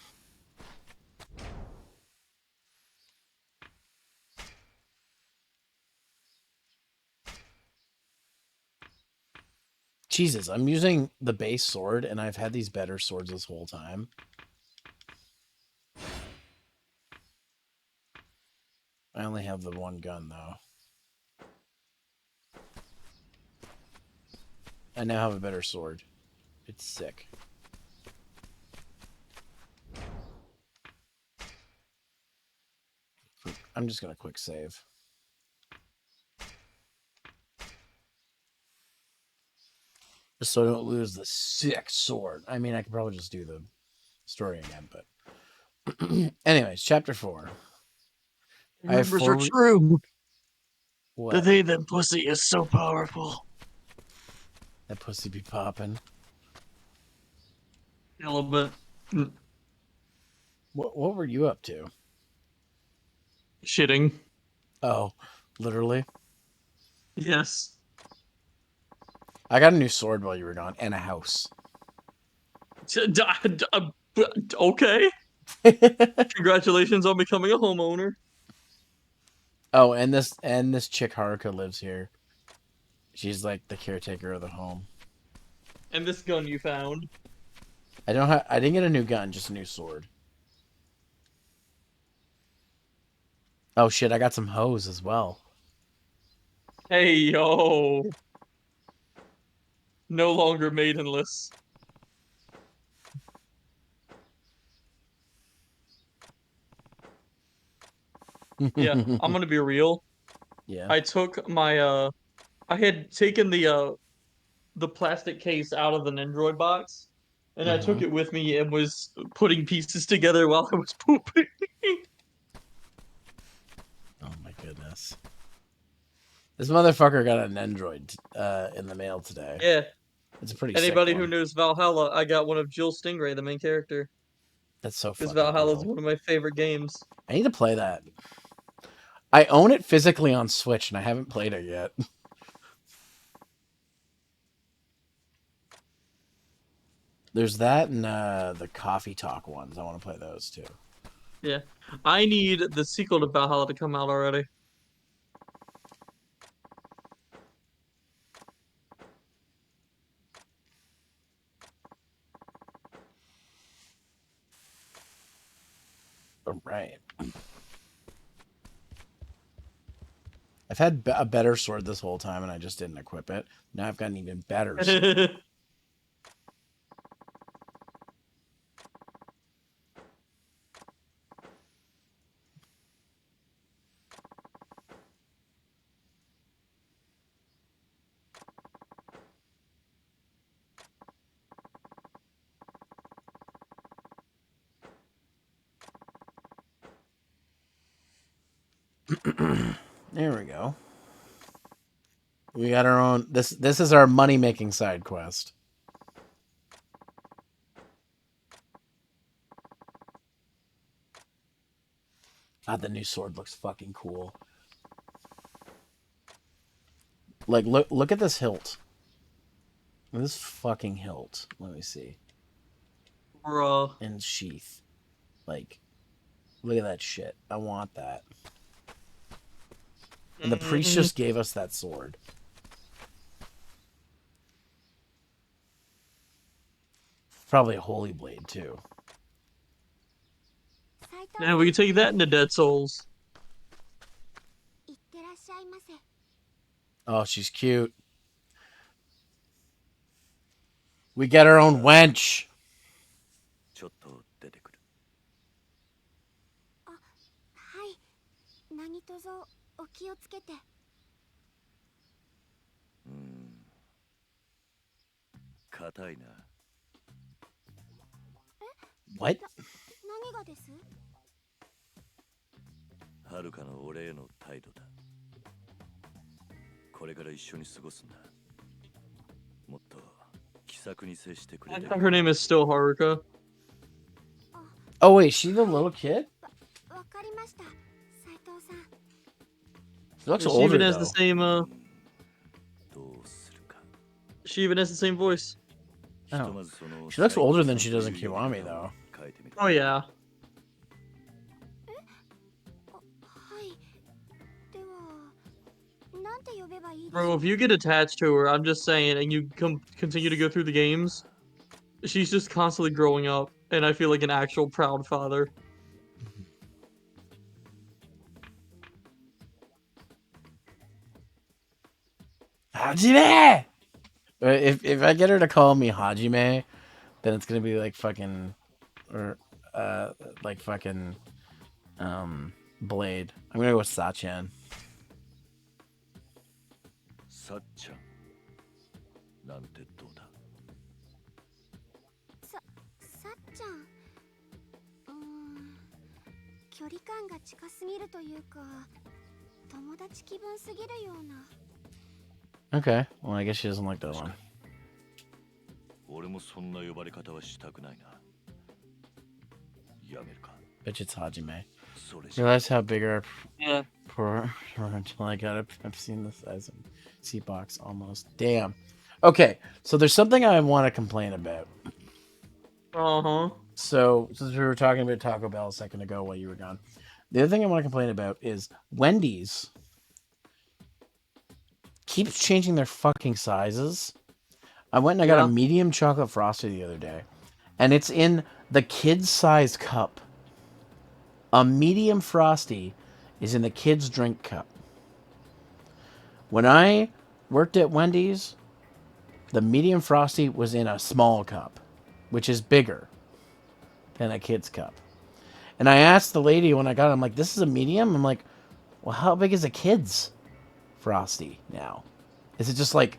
Jesus, I'm using the base sword, and I've had these better swords this whole time. I only have the one gun, though. I now have a better sword. It's sick. I'm just going to quick save. Just so I don't lose the sick sword. I mean, I could probably just do the story again, but... Anyways, chapter 4. I have Numbers are 4... true. What? The thing that pussy is so powerful. That pussy be popping. A little bit. What were you up to? Shitting. Oh, literally? Yes. I got a new sword while you were gone, and a house. Okay. Congratulations on becoming a homeowner. Oh, and this chick Haruka lives here. She's like the caretaker of the home. And this gun you found. I didn't get a new gun, just a new sword. Oh shit, I got some hoes as well. Hey, yo. No longer maidenless. Yeah, I'm gonna be real. Yeah. I took my I had taken the plastic case out of the Nendroid box, and I took it with me and was putting pieces together while I was pooping. Oh my goodness. This motherfucker got an Android in the mail today. Yeah. It's a pretty Anybody sick who one. knows Valhalla, I got one of Jill Stingray, the main character. That's so Because fucking Valhalla is cool. one of my favorite games. I need to play that. I own it physically on Switch, and I haven't played it yet. There's that and the Coffee Talk ones. I want to play those too. Yeah. I need the sequel to Valhalla to come out already. All right. I've had a better sword this whole time, and I just didn't equip it. Now I've got an even better sword. There we go. We got our own. This is our money making side quest. God, the new sword looks fucking cool. Like, look at this hilt. This fucking hilt. Let me see. Bruh. And sheath. Like, look at that shit. I want that. And the priest just gave us that sword. Probably a holy blade, too. Yeah, we can take that into Dead Souls. Oh, she's cute. We get our own wench. What? はるかの俺への態度だ。これから一緒に過ごすんだ。もっと気さくに接してくれ I て。 thought her name is still Haruka. Oh, wait, she's the little kid? She looks She older, even has though. the same, she even has the same voice. Oh. She looks older than she does in Kiwami, though. Oh yeah. はい。では、なんて呼べばいいでし Bro, ょ if う you get attached to her, I'm just saying, and you continue to go through the games, she's just constantly growing up, and I feel like an actual proud father. Hajime! If I get her to call me Hajime, then it's gonna be like fucking, or like fucking Blade. I'm gonna go with Sachan. さっちゃんなんてどうだ。さっちゃん。距離感が近すぎるというか、友達気分すぎるような。Okay, well I guess she doesn't like that one. 俺もそんな呼ばれ方はしたくないな。やめるか。 Bet it's Hajime. それじゃ Realize how big our Yeah. poor until I got up. I've seen the size of seat box almost. Damn. Okay, so there's something I want to complain about. Uh-huh. So since we were talking about Taco Bell a second ago while you were gone, the other thing I want to complain about is Wendy's keeps changing their fucking sizes. I went and I got a medium chocolate frosty the other day, and it's in the kid's size cup. A medium frosty is in the kid's drink cup. When I worked at Wendy's, the medium frosty was in a small cup, which is bigger than a kid's cup. And I asked the lady when I got it, I'm like, this is a medium? I'm like, well, how big is a kid's frosty now? Is it just like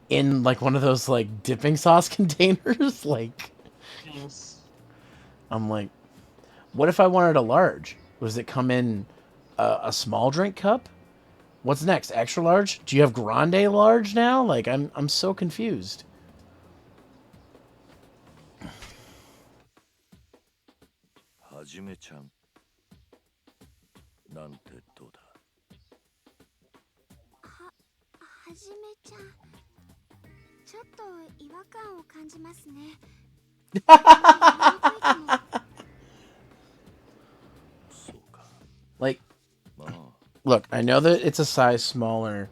in like one of those like dipping sauce containers? Like, Yes. I'm like, what if I wanted a large? Does it come in a small drink cup? What's next? Extra large? Do you have grande large now? Like, I'm so confused. はじめちゃんなんてどうだ。はじめちゃん。ちょっと違和感を感じますね。Like, look, I know that it's a size smaller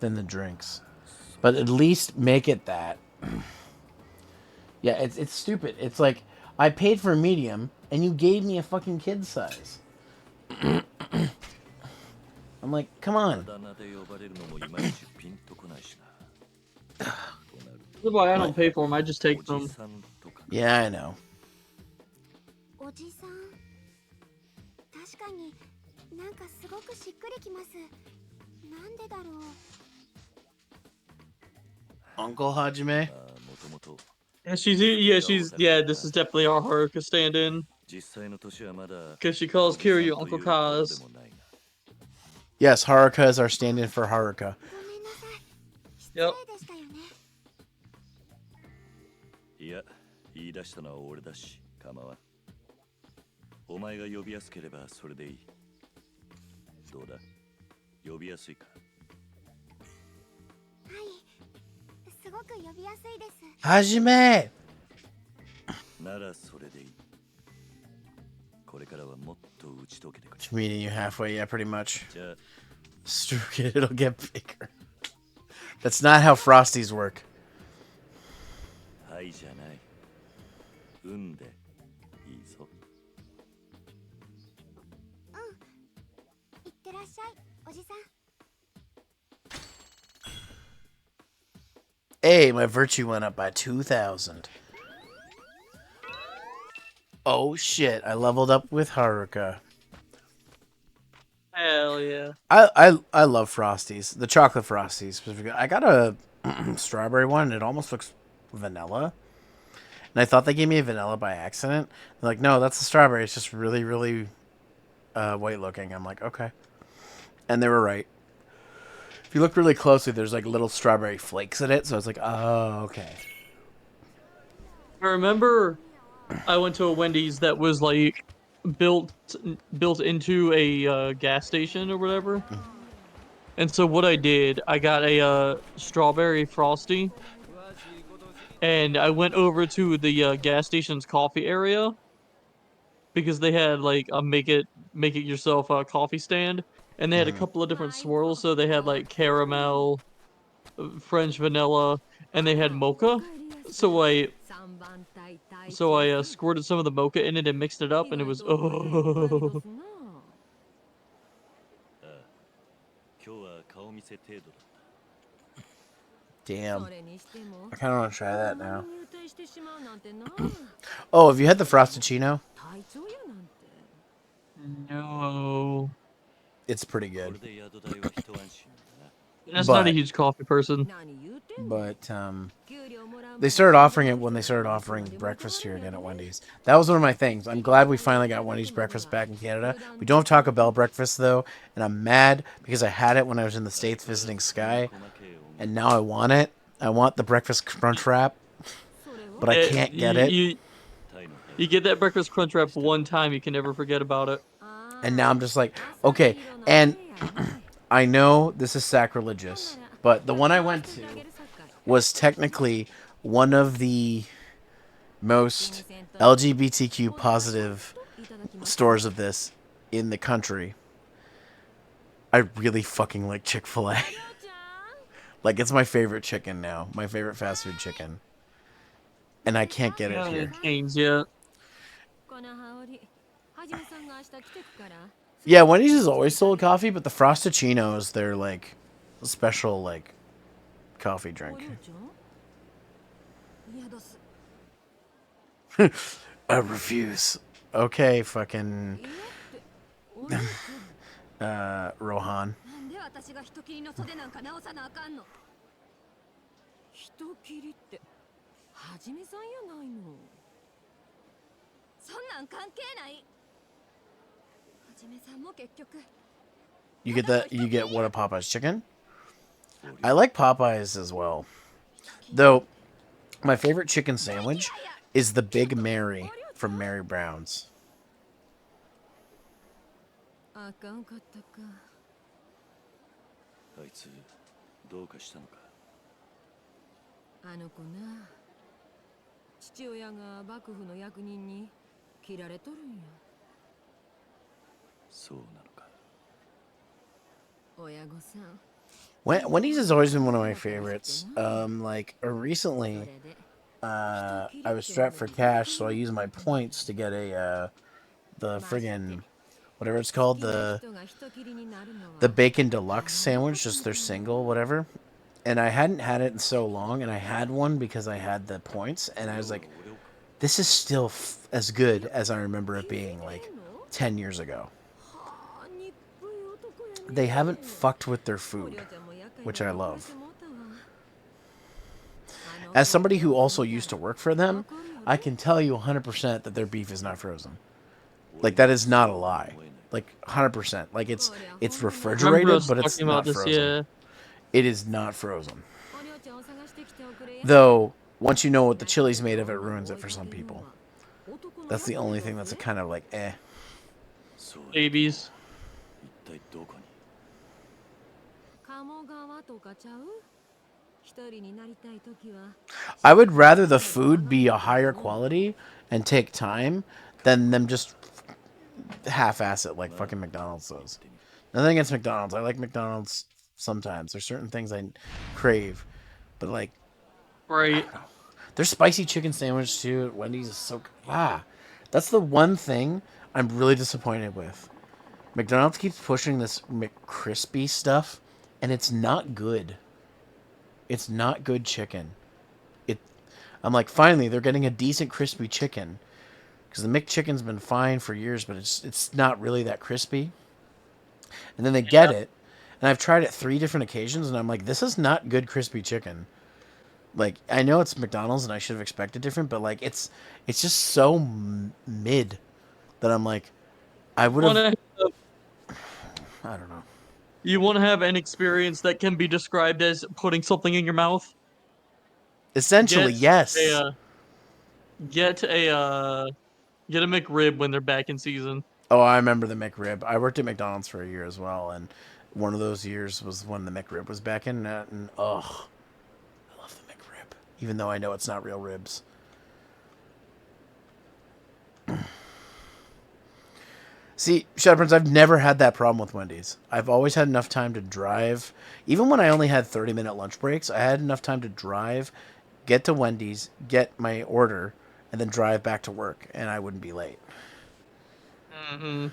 than the drinks, but at least make it that. Yeah, it's stupid. It's like, I paid for a medium, and you gave me a fucking kid size. I'm like, come on. That's why I don't pay for them, I just take them. Yeah, I know. おじさん。確かになんかすごくしっくりきます。なんでだろう。 Uncle Hajime? Yeah, this is definitely our Haruka stand-in. Because she calls Kiryu Uncle Kaz. Yes, Haruka is our stand-in for Haruka. Yep. いや、言い出したのは俺だし、構わん。お前が呼びやすければそれでいい。どうだ？呼びやすいか？はい。すごく呼びやすいです。はじめ！ならそれでいい。これからはもっと打ち解けてくれ。 Meeting you halfway, yeah, pretty much. Stroke it, it'll get bigger. That's not how Frosties work. はいじゃない。運でいいぞ。いってらっしゃい、おじさん。 Hey, my virtue went up by 2,000. Oh shit, I leveled up with Haruka. Hell yeah. I love Frosties. The chocolate Frosties specifically. I got a strawberry one and it almost looks vanilla. And I thought they gave me a vanilla by accident. They're like, no, that's a strawberry. It's just really, really white looking. I'm like, okay. And they were right. If you look really closely, there's like little strawberry flakes in it. So I was like, oh, okay. I remember I went to a Wendy's that was like built into a gas station or whatever. And so what I did, I got a strawberry frosty, and I went over to the gas station's coffee area, because they had like a make it yourself coffee stand, and they had a Mhm. couple of different swirls. So they had like caramel, French vanilla, and they had mocha. So I squirted some of the mocha in it and mixed it up, and it was oh. 今日は顔見せ程度だ。Damn. I kind of want to try that now. Oh, have you had the Frosted-Chino? No. It's pretty good. That's not a huge coffee person. But they started offering it when they started offering breakfast here again at Wendy's. That was one of my things. I'm glad we finally got Wendy's breakfast back in Canada. We don't have Taco Bell breakfast though, and I'm mad because I had it when I was in the States visiting Sky, and now I want it. I want the breakfast crunch wrap, but I can't get it. You get that breakfast crunch wrap one time, you can never forget about it. And now I'm just like, okay, and I know this is sacrilegious, but the one I went to was technically one of the most LGBTQ positive stores of this in the country. I really fucking like Chick-fil-A. Like, it's my favorite chicken now. My favorite fast food chicken. And I can't get it here. Canes yet. Yeah, Wendy's has always sold coffee, but the Frosted-Chino is their, like, special, like, coffee drink. I refuse. Okay, fucking... Rohan. You get that? You get what, a Popeye's chicken? I like Popeye's as well. Though, my favorite chicken sandwich is the Big Mary from Mary Brown's. あかんかったか。あいつどうかしたのか。あの子な、父親が幕府の役人に切られとるんや。そうなのか。親御さん。Wendy's has always been one of my favorites. Like recently, I was strapped for cash, so I used my points to get a the friggin' whatever it's called, the bacon deluxe sandwich, just their single, whatever. And I hadn't had it in so long, and I had one because I had the points, and I was like, this is still as good as I remember it being like 10 years ago. They haven't fucked with their food, which I love. As somebody who also used to work for them, I can tell you 100% that their beef is not frozen. Like, that is not a lie. Like, 100%. Like, it's refrigerated, but it's not frozen. It is not frozen. Though, once you know what the chili's made of, it ruins it for some people. That's the only thing that's a kind of like, eh. Babies. I would rather the food be a higher quality and take time than them just half-ass it like fucking McDonald's does. Nothing against McDonald's. I like McDonald's sometimes. There's certain things I crave, but like, right. Their spicy chicken sandwich too at Wendy's is so that's the one thing I'm really disappointed with. McDonald's keeps pushing this McCrispy stuff, and it's not good. It's not good chicken. I'm like, finally, they're getting a decent crispy chicken. Because the McChicken's been fine for years, but it's not really that crispy. And then they get it, and I've tried it 3 different occasions, and I'm like, this is not good crispy chicken. Like, I know it's McDonald's, and I should have expected different, but like, it's just so mid that I'm like, I would have. I don't know. You want to have an experience that can be described as putting something in your mouth? Essentially, yes. Get a McRib when they're back in season. Oh, I remember the McRib. I worked at McDonald's for a year as well, and one of those years was when the McRib was back in, and I love the McRib, even though I know it's not real ribs. See, Shadowprince, I've never had that problem with Wendy's. I've always had enough time to drive. Even when I only had 30-minute lunch breaks, I had enough time to drive, get to Wendy's, get my order, and then drive back to work, and I wouldn't be late. Mm-hmm.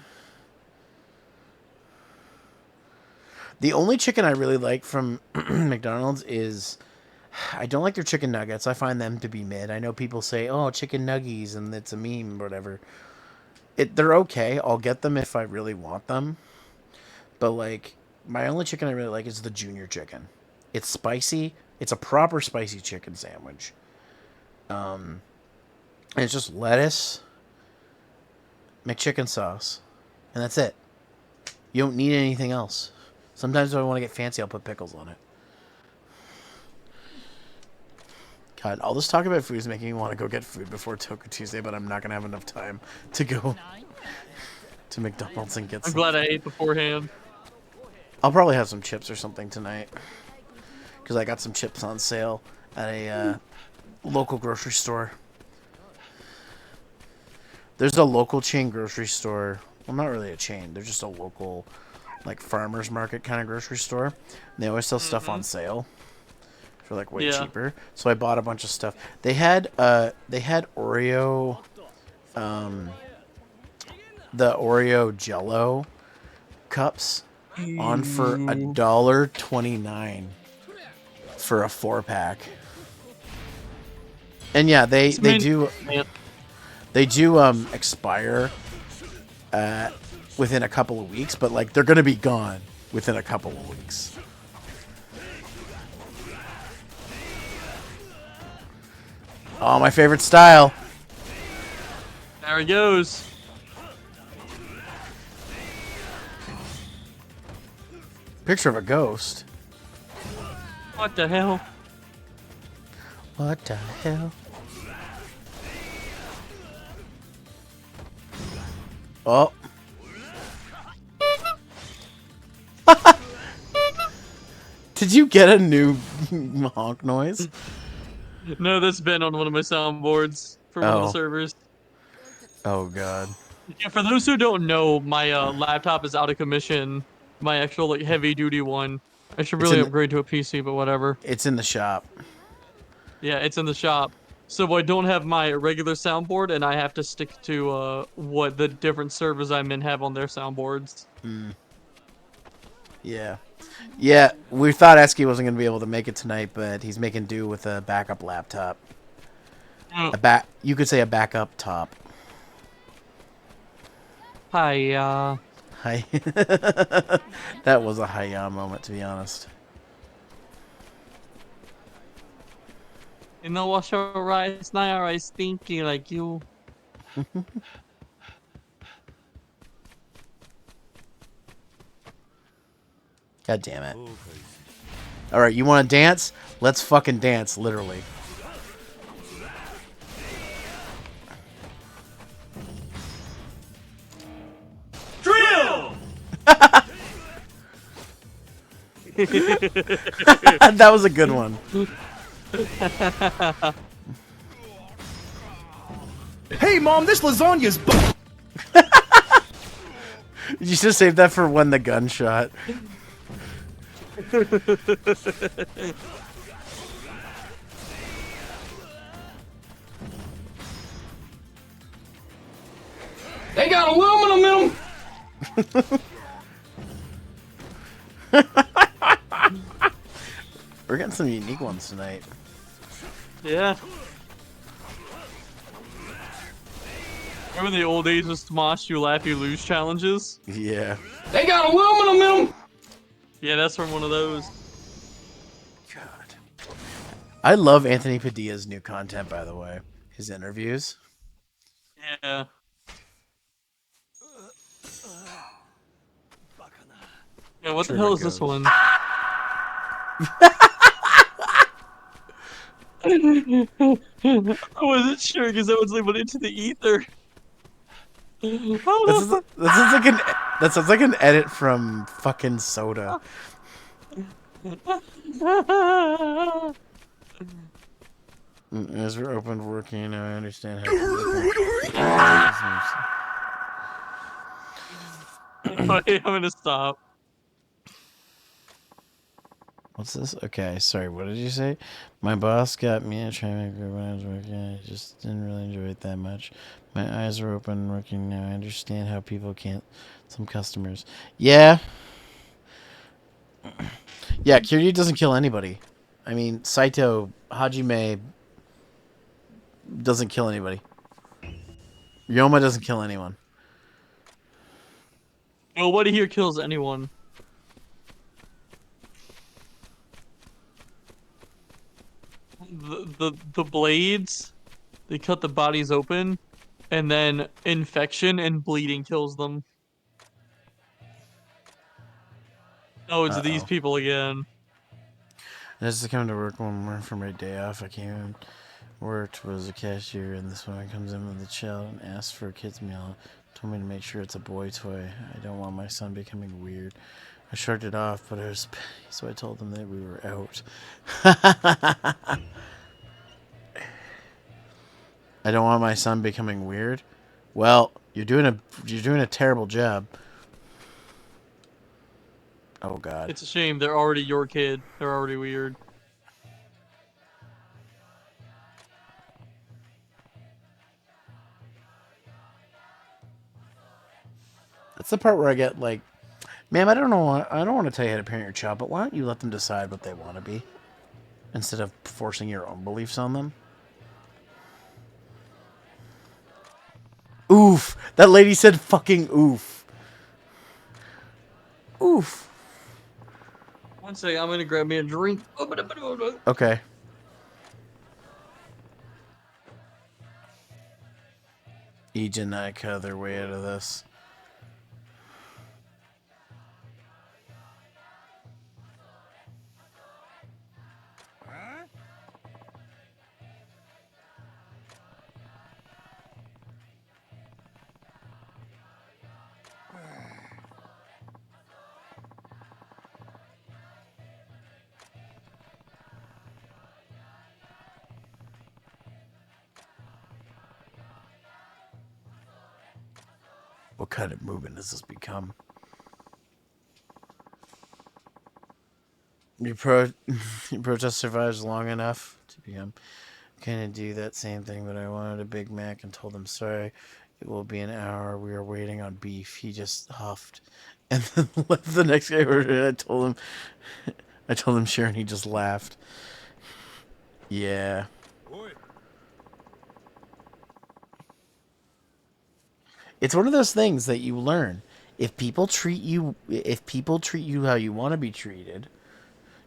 The only chicken I really like from McDonald's is... I don't like their chicken nuggets. I find them to be mid. I know people say, oh, chicken nuggies, and it's a meme or whatever. They're okay. I'll get them if I really want them. But, like, my only chicken I really like is the junior chicken. It's spicy. It's a proper spicy chicken sandwich. And it's just lettuce, McChicken sauce, and that's it. You don't need anything else. Sometimes if I want to get fancy, I'll put pickles on it. God, all this talk about food is making me want to go get food before Toku Tuesday, but I'm not going to have enough time to go to McDonald's and get I'm some. glad I ate beforehand. I'll probably have some chips or something tonight. Because I got some chips on sale at a local grocery store. There's a local chain grocery store. Well, not really a chain. They're just a local, like, farmer's market kind of grocery store. And they always sell stuff on sale. For like way cheaper, so I bought a bunch of stuff. They had Oreo, the Oreo Jello cups on for $1.29 for a 4-pack. And yeah, they do expire within a couple of weeks, but like they're gonna be gone within a couple of weeks. Oh, my favorite style. There he goes. Picture of a ghost. What the hell? What the hell? Oh. Did you get a new honk noise? No, that's been on one of my soundboards for one of the servers. Oh, God. Yeah, for those who don't know, my laptop is out of commission. My actual like heavy-duty one. I should really upgrade to a PC, but whatever. It's in the shop. Yeah, it's in the shop. So I don't have my regular soundboard, and I have to stick to what the different servers I'm in have on their soundboards. Yeah. Yeah, we thought Esky wasn't going to be able to make it tonight, but he's making do with a backup laptop. You could say a backup top. Hi. Hi. That was a hi-ya moment, to be honest. You know what's alright? It's not alright stinky like you. God damn it. Alright, you want to dance? Let's fucking dance, literally. Drill! That was a good one. Hey, Mom, this lasagna's You should save that for when the gunshot. They got aluminum in them! We're getting some unique ones tonight. Yeah. Remember the old days of Smosh You Laugh You Lose challenges? Yeah. They got aluminum in them! Yeah, that's from one of those. God. I love Anthony Padilla's new content, by the way. His interviews. Yeah. Yeah, what the hell is this one? I wasn't sure because that was labeled into the ether. That sounds like an edit from fucking Soda. As we're open working, I understand how. I'm gonna stop. What's this? Okay, sorry. What did you say? My boss got me a training group when I was working. I just didn't really enjoy it that much. My eyes are open working now. I understand how people can't. Some customers. Yeah. Yeah, Kiryu doesn't kill anybody. I mean, Saito Hajime doesn't kill anybody. Ryoma doesn't kill anyone. Nobody here kills anyone. The blades, they cut the bodies open, and then infection and bleeding kills them. Oh, it's these Uh-oh. people again. I just come to work one morning for my day off. I came in, worked, was a cashier, and this woman comes in with a child and asks for a kid's meal. Told me to make sure it's a boy toy. I don't want my son becoming weird. I shrugged it off, but I was petty, so I told them that we were out. I don't want my son becoming weird. Well, you're doing a terrible job. Oh God. It's a shame. They're already your kid. They're already weird. That's the part where I get like, ma'am, I don't want to tell you how to parent your child, but why don't you let them decide what they want to be instead of forcing your own beliefs on them? Oof. That lady said fucking oof. Oof. One second, I'm gonna grab me a drink. Okay. Ij and Naika their way out of this. What kind of movement does this become? Your protest survives long enough to become kind of do that same thing, but I wanted a Big Mac and told him sorry. It will be an hour. We are waiting on beef. He just huffed and then left. The next guy ordered it. I told him sure, and he just laughed. Yeah. It's one of those things that you learn. If people treat you how you want to be treated,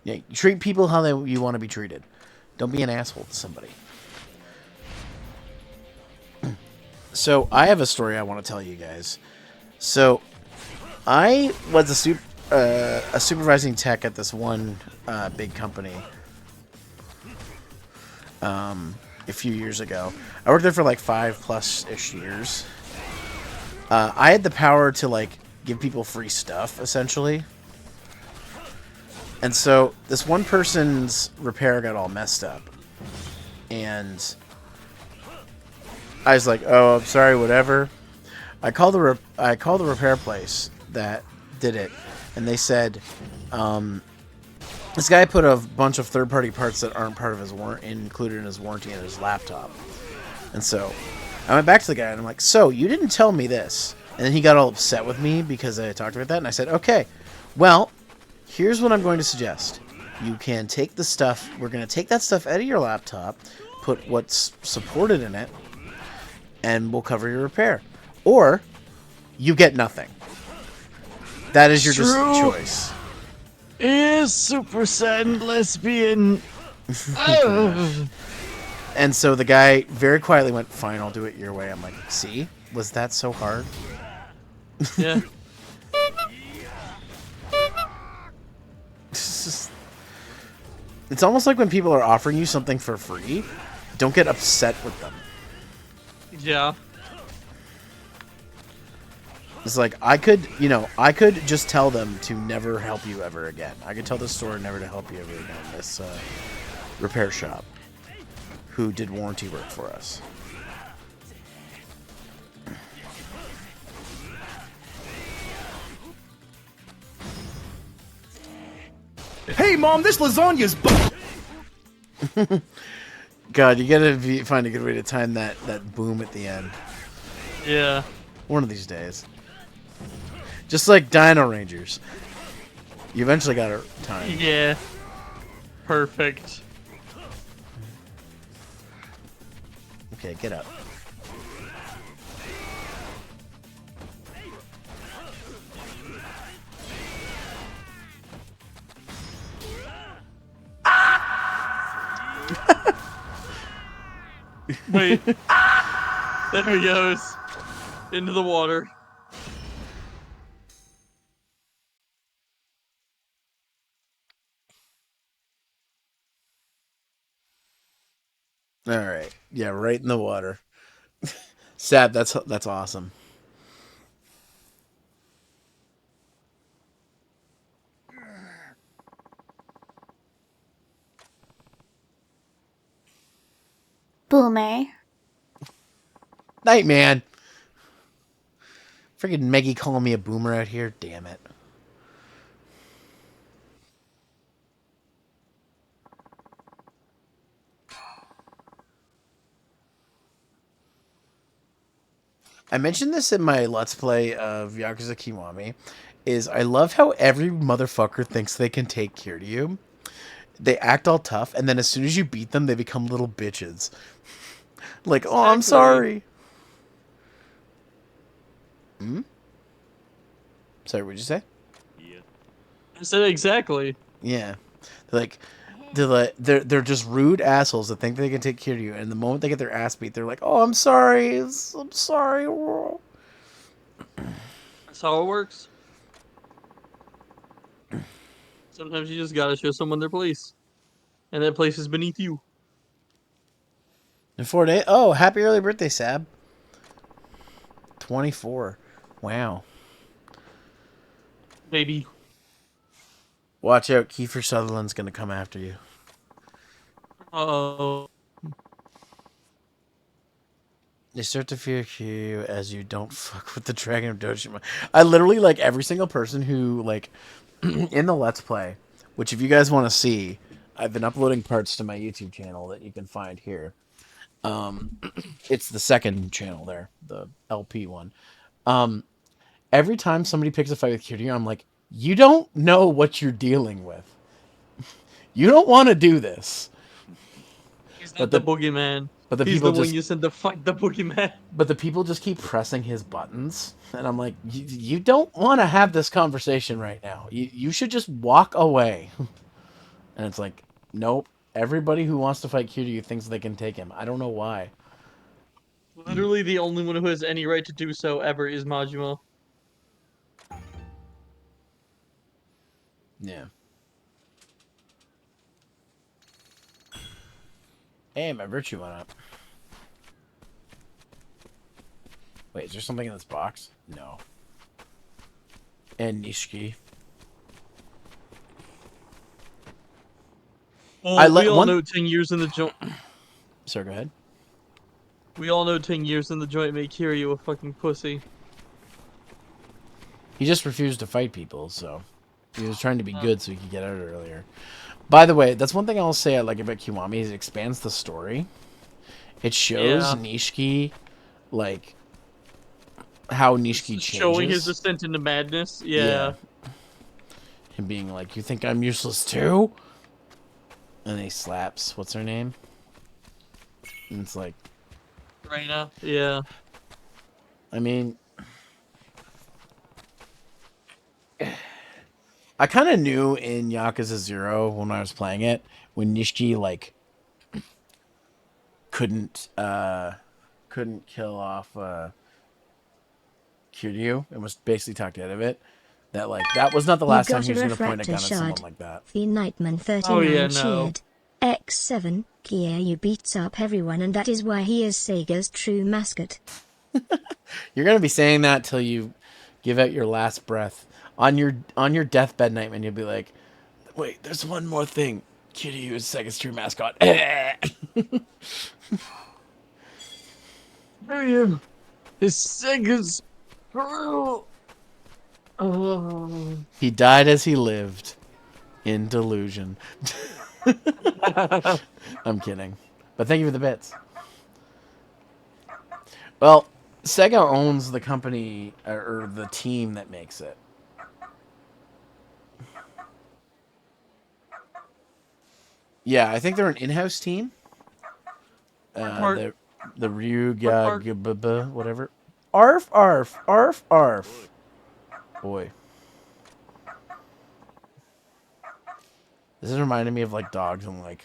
yeah, treat people how you want to be treated. Don't be an asshole to somebody. So I have a story I want to tell you guys. So I was a supervising tech at this one big company a few years ago. I worked there for like 5+ years. I had the power to like give people free stuff essentially. And so this one person's repair got all messed up. And I was like, "Oh, I'm sorry, whatever." I called the repair place that did it, and they said, "This guy put a bunch of third-party parts that aren't part of his included in his warranty in his laptop." And so I went back to the guy and I'm like, "So you didn't tell me this?" And then he got all upset with me because I talked about that, and I said, "Okay, well, here's what I'm going to suggest. You can take the stuff. We're going to take that stuff out of your laptop, put what's supported in it, and we'll cover your repair. Or you get nothing. That is your choice." Is Super Saiyan lesbian? And so the guy very quietly went, "Fine, I'll do it your way." I'm like, "See? Was that so hard?" Yeah. It's almost like when people are offering you something for free, don't get upset with them. Yeah. It's like, I could just tell them to never help you ever again. I could tell the store never to help you ever again. This repair shop who did warranty work for us. Hey, Mom, this lasagna's God, you gotta find a good way to time that boom at the end. Yeah. One of these days. Just like Dino Rangers. You eventually gotta time. Yeah. Perfect. Okay, get up. Wait. There he goes. Into the water. All right. Yeah, right in the water. Sad. That's awesome. Boomer. Night, man. Freaking Meggie calling me a boomer out here. Damn it. I mentioned this in my Let's Play of Yakuza Kiwami, is I love how every motherfucker thinks they can take Kiryu. They act all tough, and then as soon as you beat them, they become little bitches. Like, oh, I'm sorry. Hmm? Sorry, what'd you say? I said exactly. Yeah. They're just rude assholes that think they can take care of you, and the moment they get their ass beat, they're like, "Oh, I'm sorry, I'm sorry." That's how it works. Sometimes you just gotta show someone their place, and that place is beneath you. In 4 days. Oh, happy early birthday, Sab. 24. Wow. Maybe. Watch out, Kiefer Sutherland's gonna come after you. Uh-oh. They start to fear you as you don't fuck with the Dragon of Dojima. I literally, like, every single person who, like, in the Let's Play, which if you guys want to see, I've been uploading parts to my YouTube channel that you can find here. It's the second channel there, the LP one. Every time somebody picks a fight with Kiryu, I'm like, you don't know what you're dealing with. You don't want to do this. He's not the boogeyman. But the He's people the just, one you sent to fight the boogeyman. But the people just keep pressing his buttons, and I'm like, you don't want to have this conversation right now. You should just walk away. And it's like, nope. Everybody who wants to fight Kiryu thinks they can take him. I don't know why. Literally, the only one who has any right to do so ever is Majima. Yeah. Hey, my virtue went up. Wait, is there something in this box? No. And Nishiki. Well, we all know 10 years in the joint. Sorry, go ahead. We all know 10 years in the joint make Kiryu a fucking pussy. He just refused to fight people, so he was trying to be good so he could get out earlier. By the way, that's one thing I'll say I like about Kiwami is it expands the story. It shows Nishiki, like, how Nishiki changes. Showing his descent into madness. Yeah. Him being like, you think I'm useless too? And he slaps, what's her name? And it's like... Reina, yeah. I mean... I kind of knew in Yakuza 0 when I was playing it, when Nishiki, like, couldn't kill off Kiryu and was basically talked out of it, that, like, that was not the last time he was going to point a gun at someone like that. The Nightman 39 yeah, no. cheered. X7, Kiryu beats up everyone and that is why he is Sega's true mascot. You're going to be saying that till you give out your last breath. On your deathbed, Nightman, you'll be like, wait, there's one more thing. Kiryu is Sega's true mascot. Kiryu is Sega's true. He died as he lived. In delusion. I'm kidding. But thank you for the bits. Well, Sega owns the company or the team that makes it. Yeah, I think they're an in-house team. The Ryuga whatever. Arf arf arf arf. Boy. This is reminding me of like dogs in like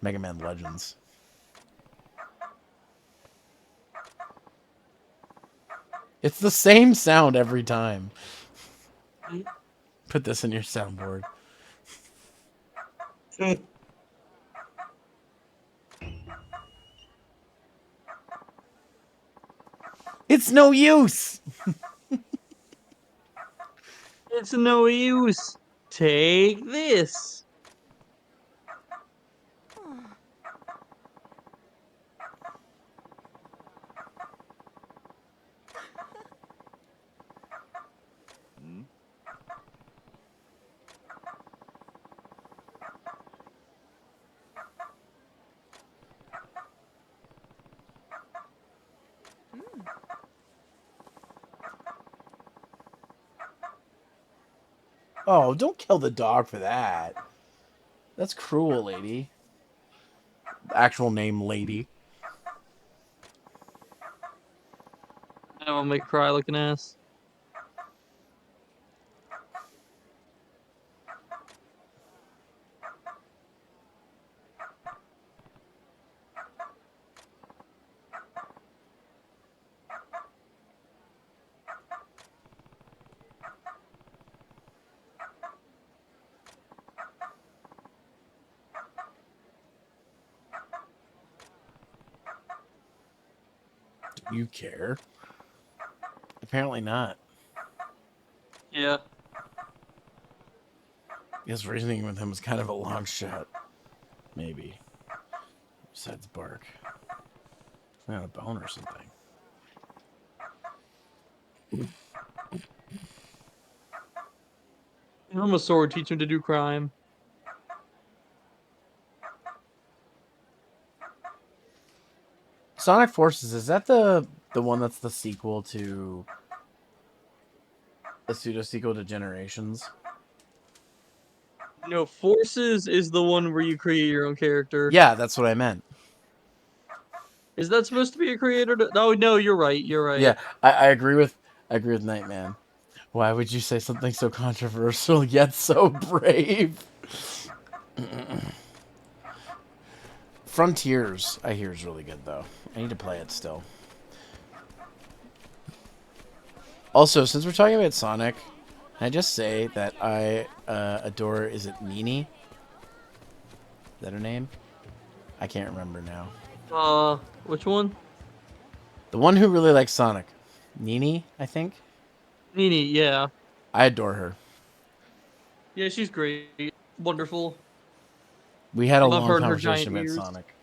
Mega Man Legends. It's the same sound every time. Put this in your soundboard. It's no use. It's no use. Take this. Oh, don't kill the dog for that. That's cruel, lady. Actual name, lady. I will make cry like an ass. Do you care? Apparently not. Yeah. His reasoning with him was kind of a long shot. Maybe. Besides bark. I got a bone or something. I'm a sword. Teach him to do crime. Sonic Forces, is that the one that's the sequel to the pseudo sequel to Generations? No, Forces is the one where you create your own character. Yeah, that's what I meant. Is that supposed to be a creator? Oh no, you're right. You're right. Yeah, I agree with Nightman. Why would you say something so controversial yet so brave? Frontiers, I hear, is really good though. I need to play it still. Also, since we're talking about Sonic, can I just say that I adore, is it Nini? Is that her name? I can't remember now. Which one? The one who really likes Sonic. Nini, I think? Nini, yeah. I adore her. Yeah, she's great. Wonderful. We had I a love long her and her conversation giant about ears. Sonic.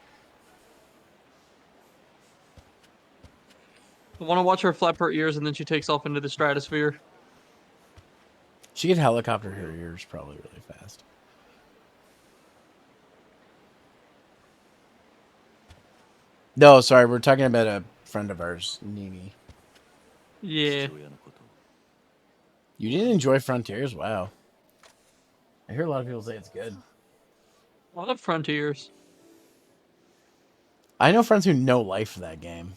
I want to watch her flap her ears and then she takes off into the stratosphere. She could helicopter her ears probably really fast. No, sorry, we're talking about a friend of ours, Nini. Yeah. You didn't enjoy Frontiers? Wow. I hear a lot of people say it's good. A lot of Frontiers. I know friends who know life for that game.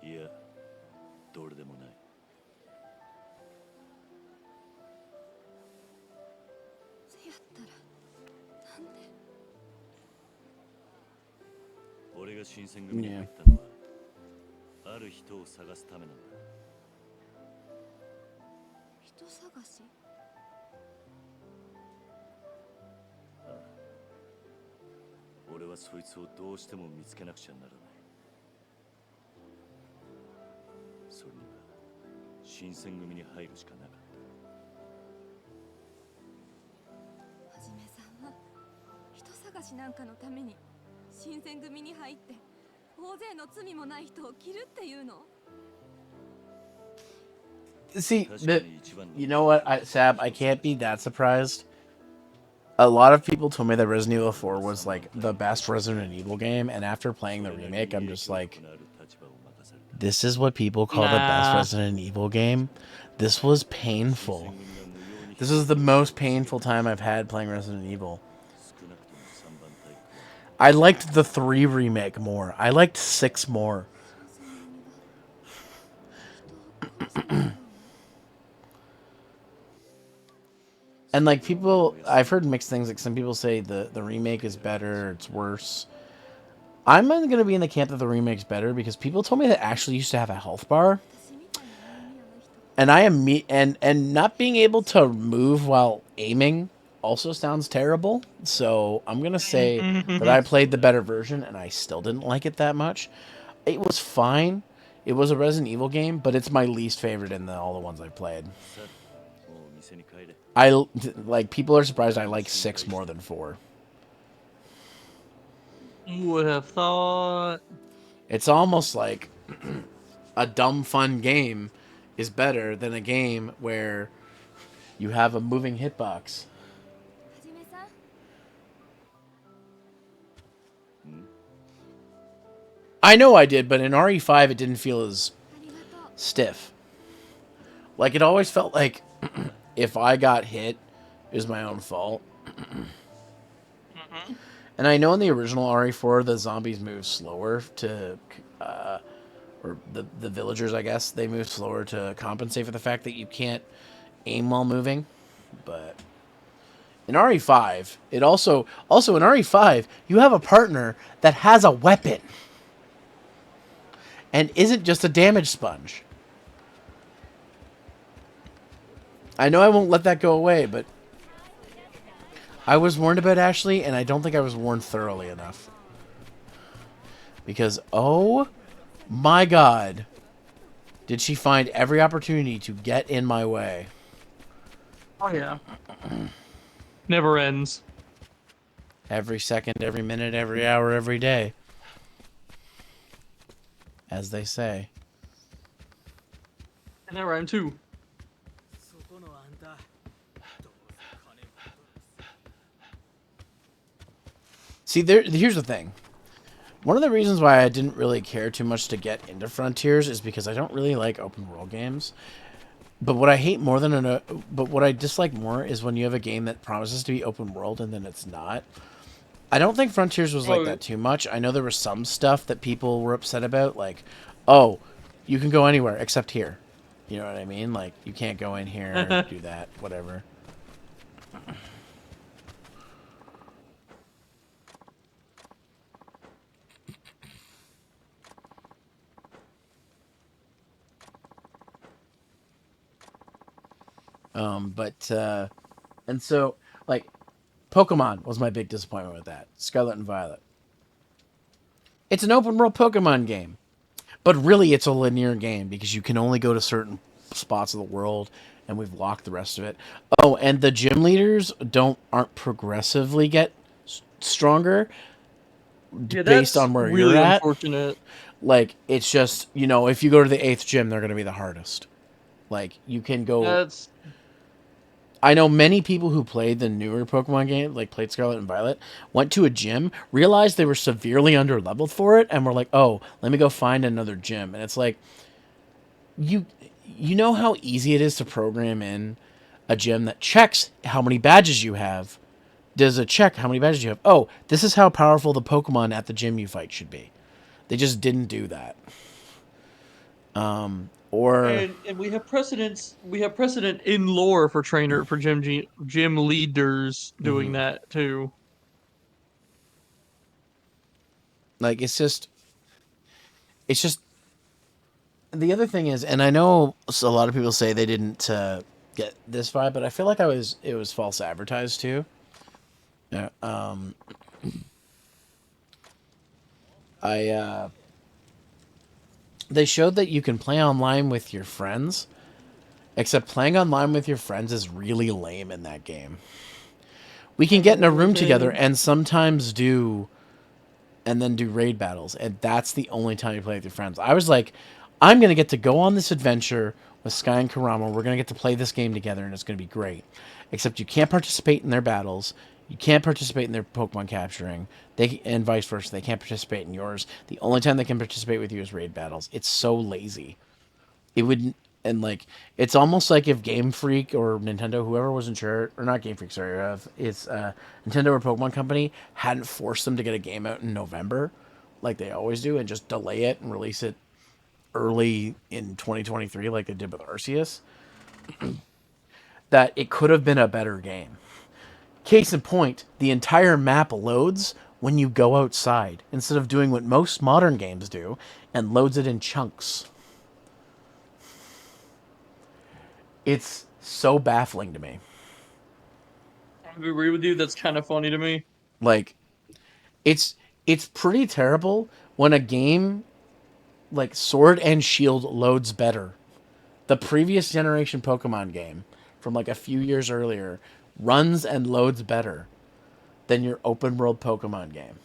Yeah, どれでもない。俺が新選組に入ったのは、ある人を探すためなんだ。人探し？ああ。俺はそいつをどうしても見つけなくちゃならない。それには新選組に入るしかなかった。はじめさんは人探しなんかのために新選組に入って大勢の罪もない人を切るっていうの？ See, you know what, Sab, I can't be that surprised. A lot of people told me that Resident Evil 4 was like the best Resident Evil game, and after playing the remake, I'm just like, this is what people call the best Resident Evil game? This was painful. This was the most painful time I've had playing Resident Evil. I liked the 3 remake more. I liked 6 more. And like people, I've heard mixed things. Like some people say the remake is better, it's worse. I'm going to be in the camp that the remake's better because people told me that actually used to have a health bar. And I am and not being able to move while aiming also sounds terrible. So I'm going to say that I played the better version and I still didn't like it that much. It was fine. It was a Resident Evil game, but it's my least favorite in all the ones I've played. Like people are surprised I like 6 more than 4. You would have thought. It's almost like a dumb fun game is better than a game where you have a moving hitbox. I know I did, but in RE5 it didn't feel as stiff. Like it always felt like if I got hit, it was my own fault. And I know in the original RE4 the zombies move slower to or the villagers, I guess, they move slower to compensate for the fact that you can't aim while moving. But in RE5, it also in RE5, you have a partner that has a weapon and isn't just a damage sponge. I know I won't let that go away, but I was warned about Ashley, and I don't think I was warned thoroughly enough. Because, oh my god, did she find every opportunity to get in my way. Oh, yeah. Never ends. Every second, every minute, every hour, every day. As they say. And that rhyme too. See, here's the thing. One of the reasons why I didn't really care too much to get into Frontiers is because I don't really like open world games. But what I hate more than but what I dislike more is when you have a game that promises to be open world and then it's not. I don't think Frontiers was like that too much. I know there was some stuff that people were upset about, like, oh, you can go anywhere except here. You know what I mean? Like, you can't go in here, do that, whatever. And so, like, Pokemon was my big disappointment with that. Scarlet and Violet. It's an open world Pokemon game. But really, it's a linear game because you can only go to certain spots of the world, and we've locked the rest of it. Oh, and the gym leaders aren't progressively get stronger based on where really you're at. Unfortunate. Like, it's just, you know, if you go to the 8th gym, they're going to be the hardest. Like, you can go... I know many people who played the newer Pokemon game, like played Scarlet and Violet, went to a gym, realized they were severely under-leveled for it, and were like, oh, let me go find another gym. And it's like, you know how easy it is to program in a gym that checks how many badges you have. Does it check how many badges you have? Oh, this is how powerful the Pokemon at the gym you fight should be. They just didn't do that. And we have precedence. We have precedent in lore for gym leaders doing that too. Like, it's just the other thing is, and I know a lot of people say they didn't get this vibe, but I feel like it was false advertised too. Yeah. They showed that you can play online with your friends, Except playing online with your friends is really lame in that game. We can get in a room together and sometimes do raid battles, and that's the only time you play with your friends. I was like, I'm going to get to go on this adventure with Sky and Karama. We're going to get to play this game together, and it's going to be great. Except you can't participate in their battles. You can't participate in their Pokemon capturing. And vice versa. They can't participate in yours. The only time they can participate with you is raid battles. It's so lazy. It would... And, like, it's almost like if Game Freak or Nintendo, whoever was in charge, or not Game Freak, sorry, it's Nintendo or Pokemon Company, hadn't forced them to get a game out in November, like they always do, and just delay it and release it early in 2023, like they did with Arceus, that it could have been a better game. Case in point, the entire map loads when you go outside, instead of doing what most modern games do, and loads it in chunks. It's so baffling to me. I agree with you. That's kind of funny to me. Like, it's pretty terrible when a game like Sword and Shield loads better. The previous generation Pokemon game from like a few years earlier runs and loads better than your open world Pokemon game.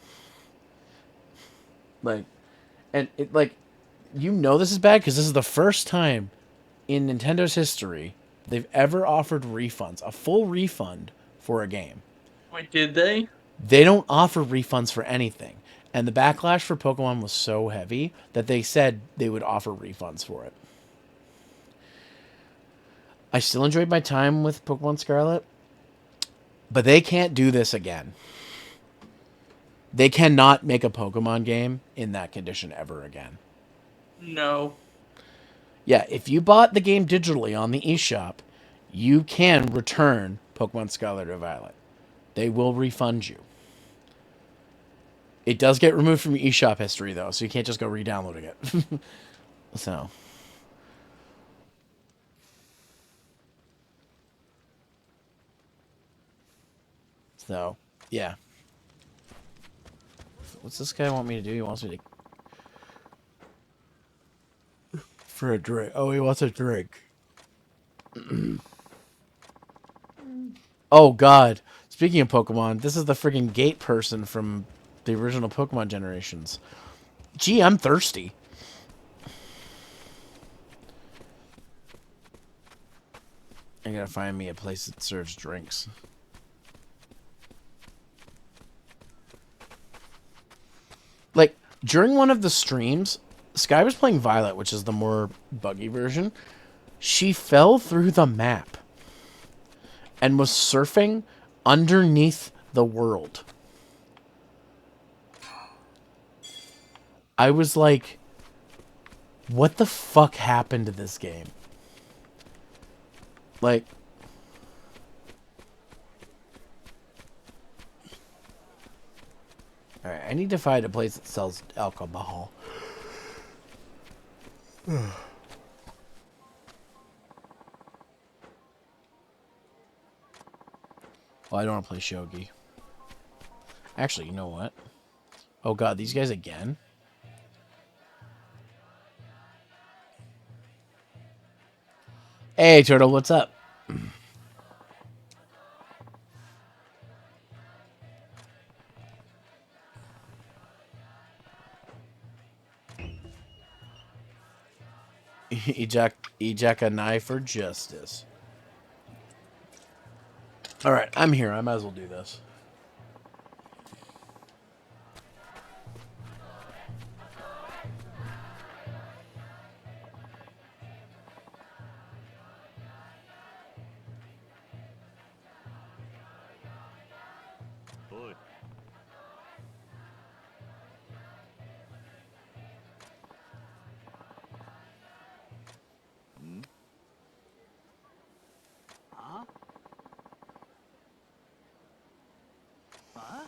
Like, and it like, this is bad because this is the first time in Nintendo's history they've ever offered refunds, a full refund for a game. Wait, did they? They don't offer refunds for anything. And the backlash for Pokemon was so heavy that they said they would offer refunds for it. I still enjoyed my time with Pokemon Scarlet, but they can't do this again. They cannot make a Pokemon game in that condition ever again. No. Yeah, if you bought the game digitally on the eShop, you can return Pokemon Scarlet or Violet. They will refund you. It does get removed from your eShop history, though, so you can't just go re-downloading it. So, yeah. What's this guy want me to do? He wants me to... For a drink. Oh, he wants a drink. Oh, God. Speaking of Pokemon, this is the friggin' gate person from the original Pokemon generations. Gee, I'm thirsty. I gotta find me a place that serves drinks. Like, during one of the streams, Sky was playing Violet, which is the more buggy version. She fell through the map and was surfing underneath the world. I was like, what the fuck happened to this game? Like... Alright, I need to find a place that sells alcohol. Well, I don't want to play Shogi. Actually, you know what? Oh god, these guys again? Hey, Turtle, what's up? Eject a knife for justice. Alright, I'm here. I might as well do this. Boy. Huh? Huh?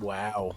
Wow.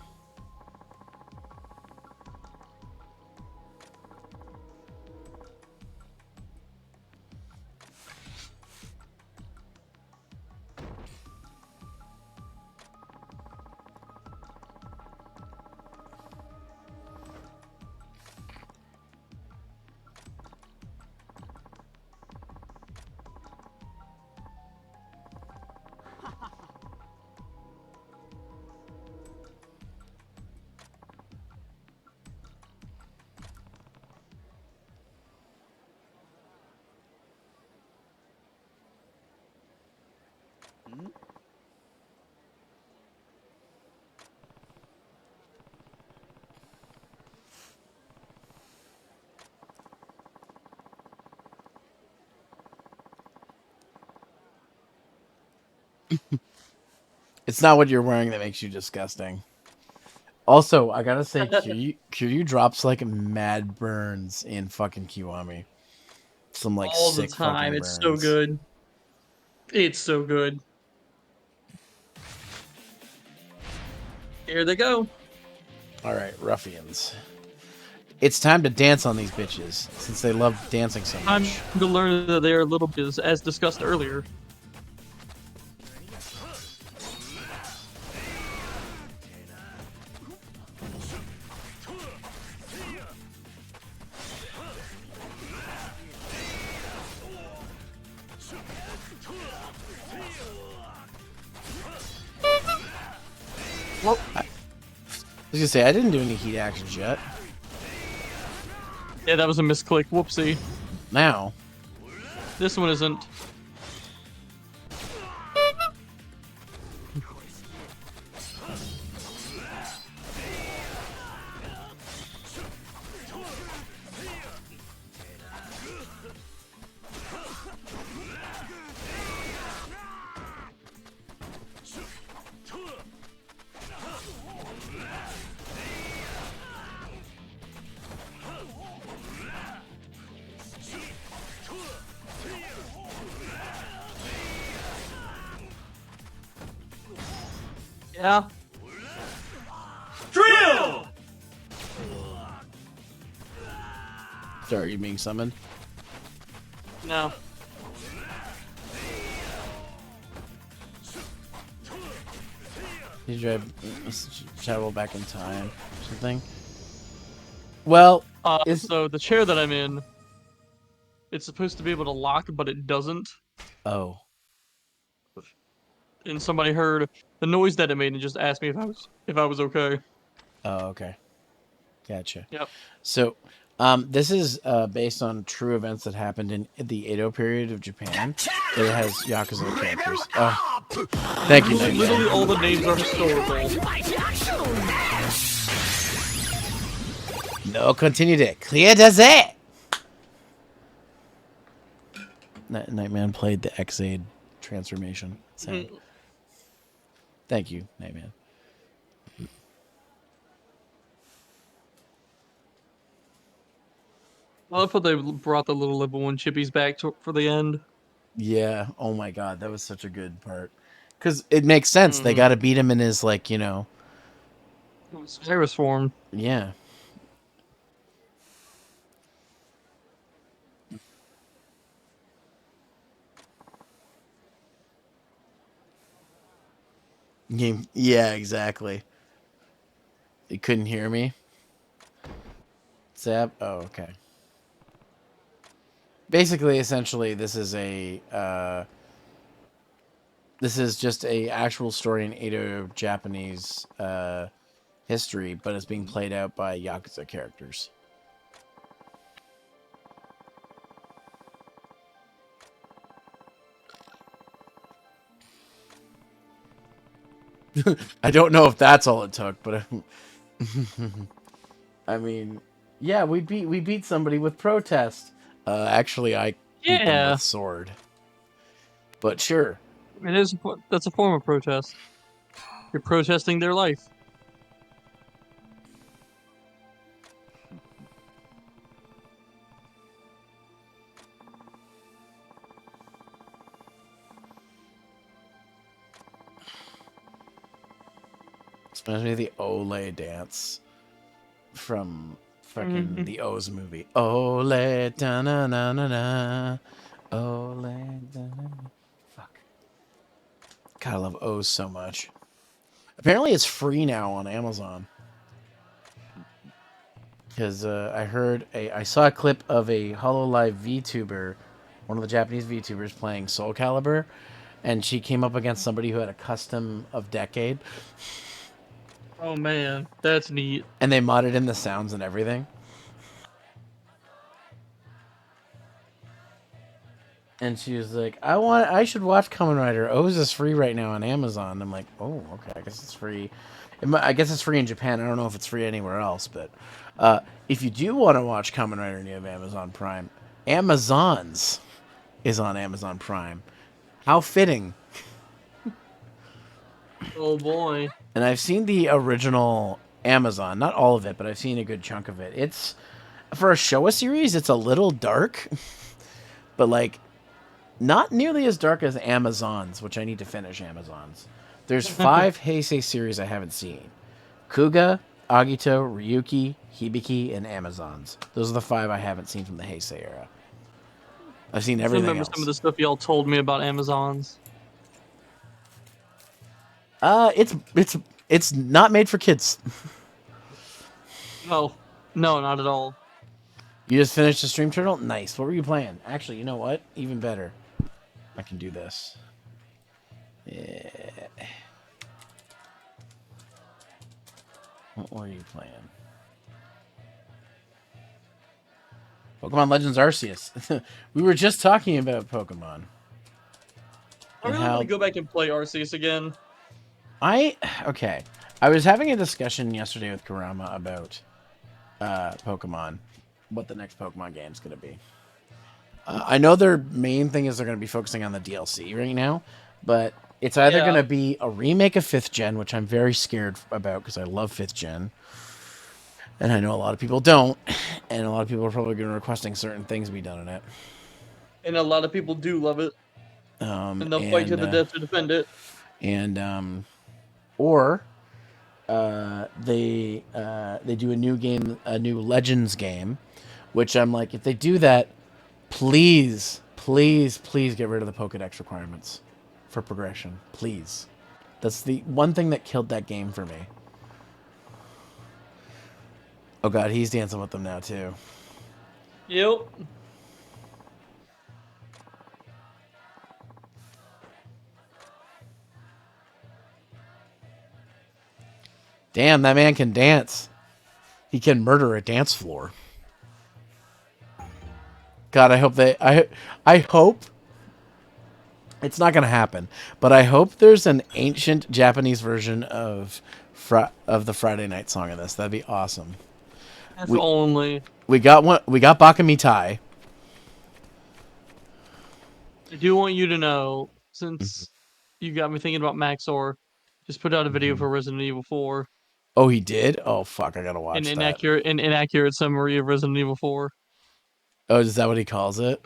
It's not what you're wearing that makes you disgusting. Also, I gotta say, Kiryu drops like mad burns in fucking Kiwami. Some like All the sick time. fucking It's so burns. good. It's so good. Here they go. All right, ruffians. It's time to dance on these bitches since they love dancing so much. I'm to learn that they are little bitches, as discussed earlier. Well, I was gonna say I didn't do any heat actions yet. yeah, that was a misclick. Whoopsie. Now, This one isn't. Yeah. Drill! sorry, you being summoned. No. Did you travel back in time or something? Well, So the chair that I'm in, it's supposed to be able to lock, but it doesn't. Oh. And somebody heard the noise that it made and just asked me if I was okay. Oh, okay. Gotcha. Yep. So, this is based on true events that happened in the Edo period of Japan. It has Yakuza characters. Oh, thank you. Literally all the names are historical. No, continue to clear does it. Nightman played the X-Aid transformation sound. Thank you, Nightman. I love how they brought the little level 1 chippies back for the end. Yeah. Oh my god, that was such a good part. Because it makes sense. They got to beat him in his, like, you know... Cyrus form. Yeah. Yeah, exactly. You couldn't hear me? Zap? Oh, okay. Basically, essentially, this is just a actual story in Edo Japanese history, but it's being played out by Yakuza characters. I don't know if that's all it took, but I mean, yeah, we beat somebody with protest. Actually, I beat them with sword. But sure, That's a form of protest. You're protesting their life. especially the Ole dance from fucking the O's movie. Ole da na na na na. Ole da na. Fuck. God, I love O's so much. Apparently, it's free now on Amazon. Because I saw a clip of a HoloLive VTuber, one of the Japanese VTubers playing Soul Calibur, and she came up against somebody who had a custom of Decade. Oh man, that's neat. And they modded in the sounds and everything. And she was like, I should watch Kamen Rider. O's is free right now on Amazon. I'm like, oh, okay, I guess it's free. I guess it's free in Japan. I don't know if it's free anywhere else, but if you do want to watch Kamen Rider and you have Amazon Prime, Amazon's is on Amazon Prime. How fitting. Oh boy. And I've seen the original Amazon, not all of it, but I've seen a good chunk of it. It's for a Showa series, it's a little dark, but like not nearly as dark as Amazon's, which I need to finish Amazon's. There's 5 Heisei series I haven't seen. Kuga, Agito, Ryuki, Hibiki, and Amazons. Those are the 5 I haven't seen from the Heisei era. I've seen I everything remember else. some of the stuff y'all told me about Amazons. It's not made for kids. No, not at all. You just finished the stream turtle? Nice. What were you playing? Actually, you know what? Even better. I can do this. Yeah. What were you playing? Pokemon Legends Arceus. We were just talking about Pokemon. I really want to go back and play Arceus again. Okay. I was having a discussion yesterday with Kurama about Pokemon. What the next Pokemon game is going to be. I know their main thing is they're going to be focusing on the DLC right now, but it's either going to be a remake of 5th Gen, which I'm very scared about because I love 5th Gen. And I know a lot of people don't, and a lot of people are probably going to be requesting certain things be done in it. And a lot of people do love it. And they'll fight to the death to defend it. And or they do a new game, a new Legends game, which I'm like, if they do that, please get rid of the Pokédex requirements for progression. Please. That's the one thing that killed that game for me. Oh god, he's dancing with them now too. Yep. Damn, that man can dance. He can murder a dance floor. God, I hope I hope it's not gonna happen, but I hope there's an ancient Japanese version of the Friday Night song of this. That'd be awesome. If only. We got one. We got Bakami Tai. I do want you to know, since you got me thinking about Maxor, just put out a video for Resident Evil 4. Oh, he did? Oh, fuck, I gotta watch An that. inaccurate summary of Resident Evil 4. Oh, is that what he calls it?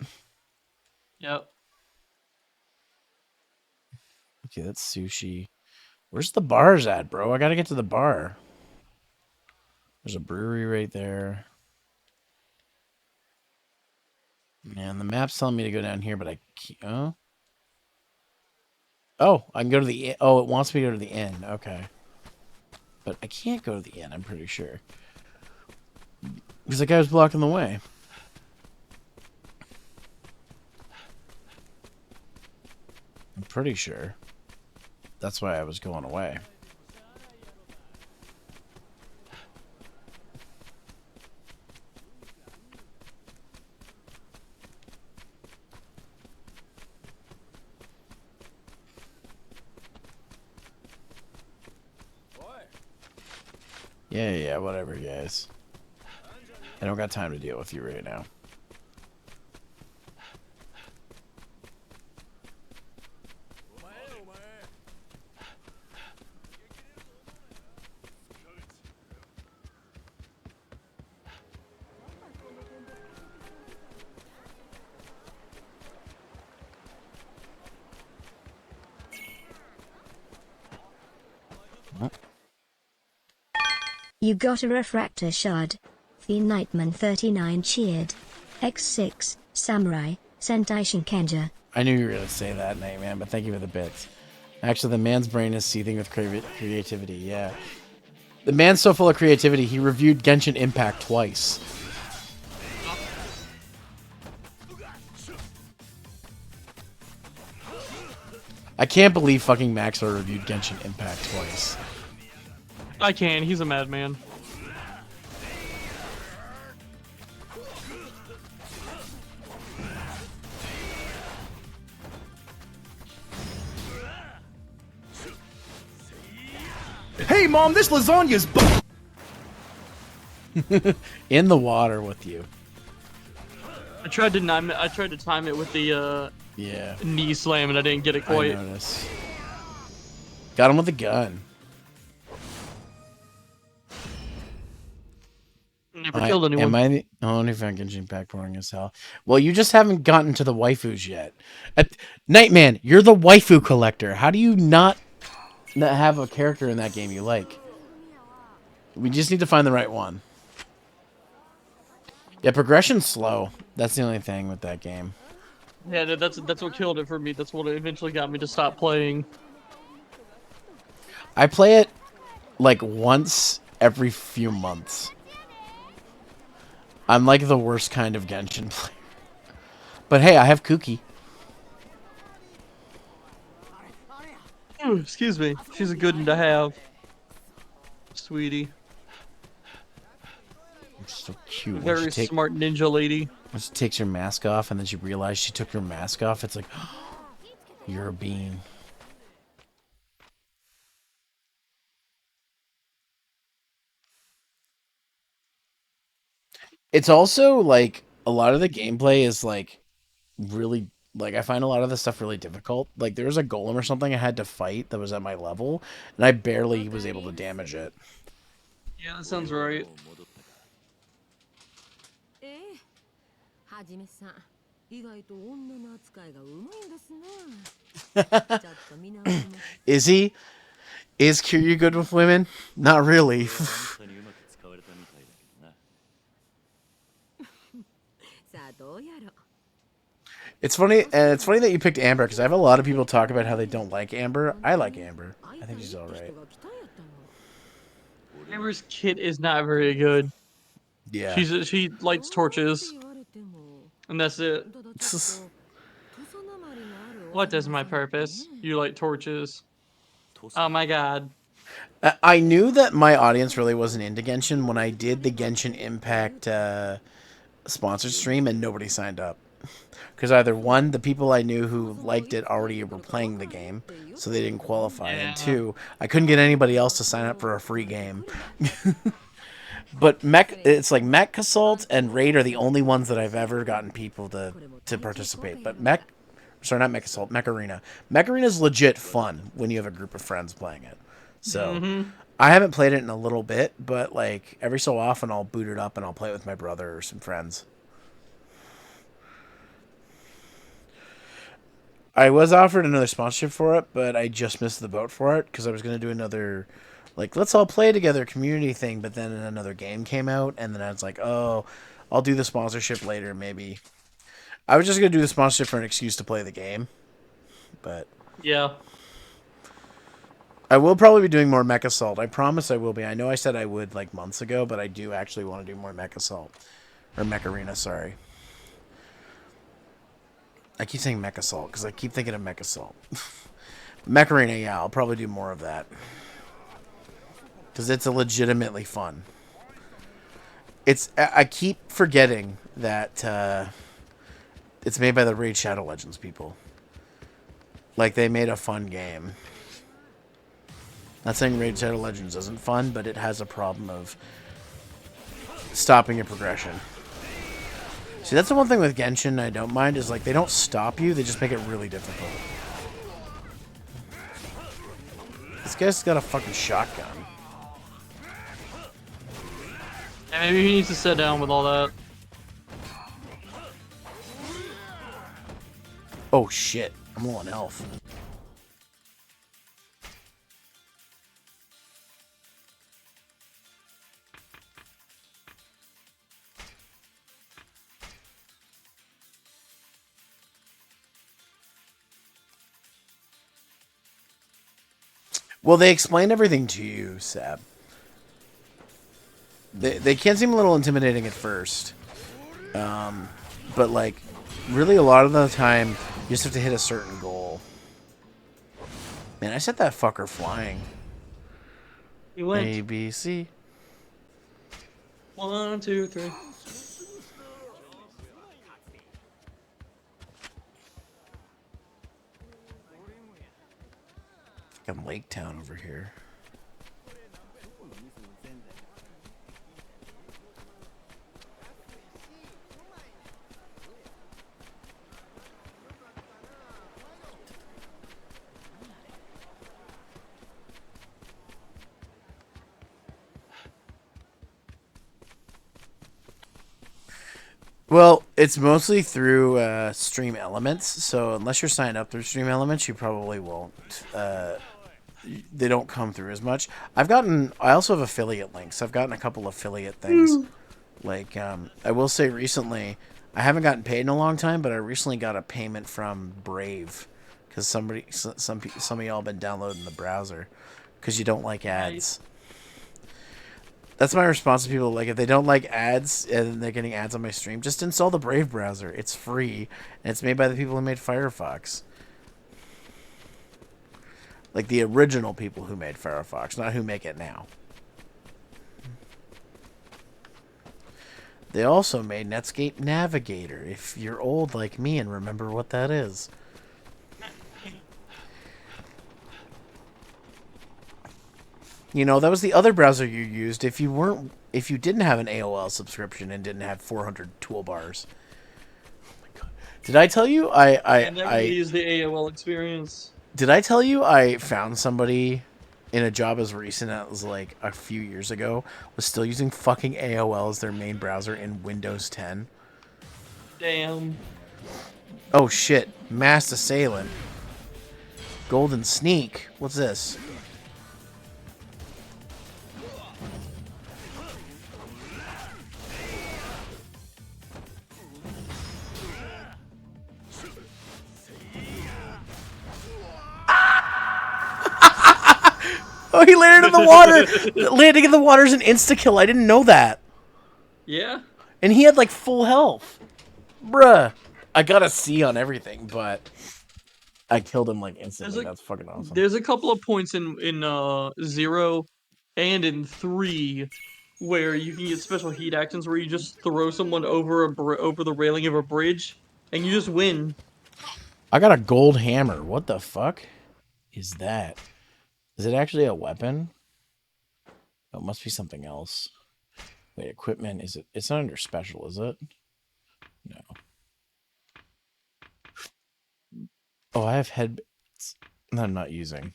Yep. Okay, that's sushi. Where's the bars at, bro? I gotta get to the bar. There's a brewery right there. Man, the map's telling me to go down here, but I can't. Oh, I can go to the... Oh, it wants me to go to the inn. Okay. But I can't go to the inn, I'm pretty sure. Because that guy was blocking the way. I'm pretty sure. That's why I was going away. Yeah, whatever, guys. I don't got time to deal with you right now. You got a refractor shard. The Nightman 39 cheered. X6, Samurai, Sentai Shinkenja. I knew you were going to say that name, man, but thank you for the bits. Actually, the man's brain is seething with creativity, yeah. The man's so full of creativity, he reviewed Genshin Impact twice. I can't believe fucking Maxor reviewed Genshin Impact twice. I can. He's a madman. Hey, Mom, this lasagna's in the water with you. I tried to time it with the knee slam, and I didn't get it quite. I noticed. Got him with a gun. Never killed anyone. Am I the only fucking pack boring as hell? Well, you just haven't gotten to the waifus yet. Nightman, you're the waifu collector. How do you not have a character in that game you like? We just need to find the right one. Yeah, progression's slow. That's the only thing with that game. Yeah, that's what killed it for me. That's what eventually got me to stop playing. I play it like once every few months. I'm like the worst kind of Genshin player. But hey, I have Kuki. Ooh, excuse me. She's a good one to have. Sweetie. So cute. Very smart ninja lady. When she takes her mask off and then she realizes she took her mask off, it's like, you're a bean. It's also like a lot of the gameplay is like really like I find a lot of the stuff really difficult. Like there was a golem or something I had to fight that was at my level, and I barely was able to damage it. Yeah, that sounds right. Is he? Is Kiryu good with women? Not really. It's funny, and it's funny that you picked Amber because I have a lot of people talk about how they don't like Amber. I like Amber. I think she's all right. Amber's kit is not very good. Yeah. She lights torches, and that's it. What is my purpose? You light torches. Oh my god. I knew that my audience really wasn't into Genshin when I did the Genshin Impact sponsored stream and nobody signed up. Because either one, the people I knew who liked it already were playing the game, so they didn't qualify, and two, I couldn't get anybody else to sign up for a free game. But it's like Mech Assault and Raid are the only ones that I've ever gotten people to participate. But not Mech Assault, Mech Arena. Mech Arena is legit fun when you have a group of friends playing it. So I haven't played it in a little bit, but like every so often I'll boot it up and I'll play it with my brother or some friends. I was offered another sponsorship for it, but I just missed the boat for it because I was going to do another, like, let's all play together community thing, but then another game came out, and then I was like, oh, I'll do the sponsorship later, maybe. I was just going to do the sponsorship for an excuse to play the game, but... Yeah. I will probably be doing more Mech Assault. I promise I will be. I know I said I would, like, months ago, but I do actually want to do more Mech Assault. Or Mech Arena, sorry. I keep saying Mech Assault because I keep thinking of Mech Assault. Mech Arena, yeah, I'll probably do more of that. Because it's legitimately fun. I keep forgetting that it's made by the Raid Shadow Legends people. Like, they made a fun game. Not saying Raid Shadow Legends isn't fun, but it has a problem of stopping your progression. See, that's the one thing with Genshin I don't mind, is like they don't stop you, they just make it really difficult. This guy's got a fucking shotgun. Yeah, maybe he needs to sit down with all that. Oh shit, I'm low on health. Well, they explain everything to you, Sab. They can seem a little intimidating at first. But, like, really a lot of the time, you just have to hit a certain goal. Man, I set that fucker flying. He went. A, B, C. 1, 2, 3. Fucking Lake Town over here. Well, it's mostly through Stream Elements. So unless you're signed up through Stream Elements, you probably won't. They don't come through as much. I also have affiliate links. I've gotten a couple affiliate things. Like, I will say recently, I haven't gotten paid in a long time, but I recently got a payment from Brave because some of y'all been downloading the browser because you don't like ads. That's my response to people. Like, if they don't like ads and they're getting ads on my stream, just install the Brave browser. It's free and it's made by the people who made Firefox. Like the original people who made Firefox, not who make it now. They also made Netscape Navigator, if you're old like me and remember what that is. You know, that was the other browser you used if you didn't have an AOL subscription and didn't have 400 toolbars. Oh my god. Did I tell you I never used the AOL experience. Did I tell you I found somebody in a job as recent as like a few years ago was still using fucking AOL as their main browser in Windows 10? Damn. Oh shit. Masked Assailant. Golden Sneak. What's this? Oh, he landed in the water! Landing in the water is an insta-kill. I didn't know that. Yeah? And he had, like, full health. Bruh. I got a C on everything, but I killed him, like, instantly. That's fucking awesome. There's a couple of points in 0 and in 3 where you can get special heat actions where you just throw someone over over the railing of a bridge, and you just win. I got a gold hammer. What the fuck is that? Is it actually a weapon? Oh, it must be something else. Wait, equipment, is it? It's not under special, is it? No. Oh, I have headbands that I'm not using.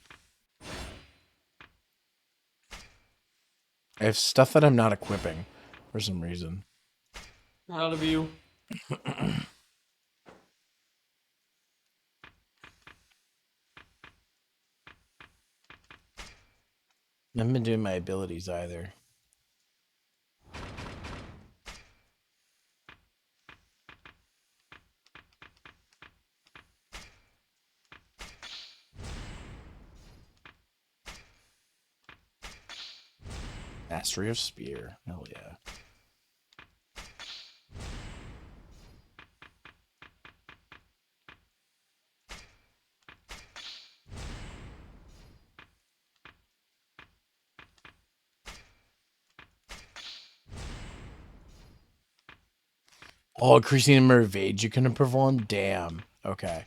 I have stuff that I'm not equipping for some reason. Out of you. I haven't been doing my abilities either. Mastery of Spear. Hell yeah. Oh, increasing the number of evades you can perform? Damn. Okay.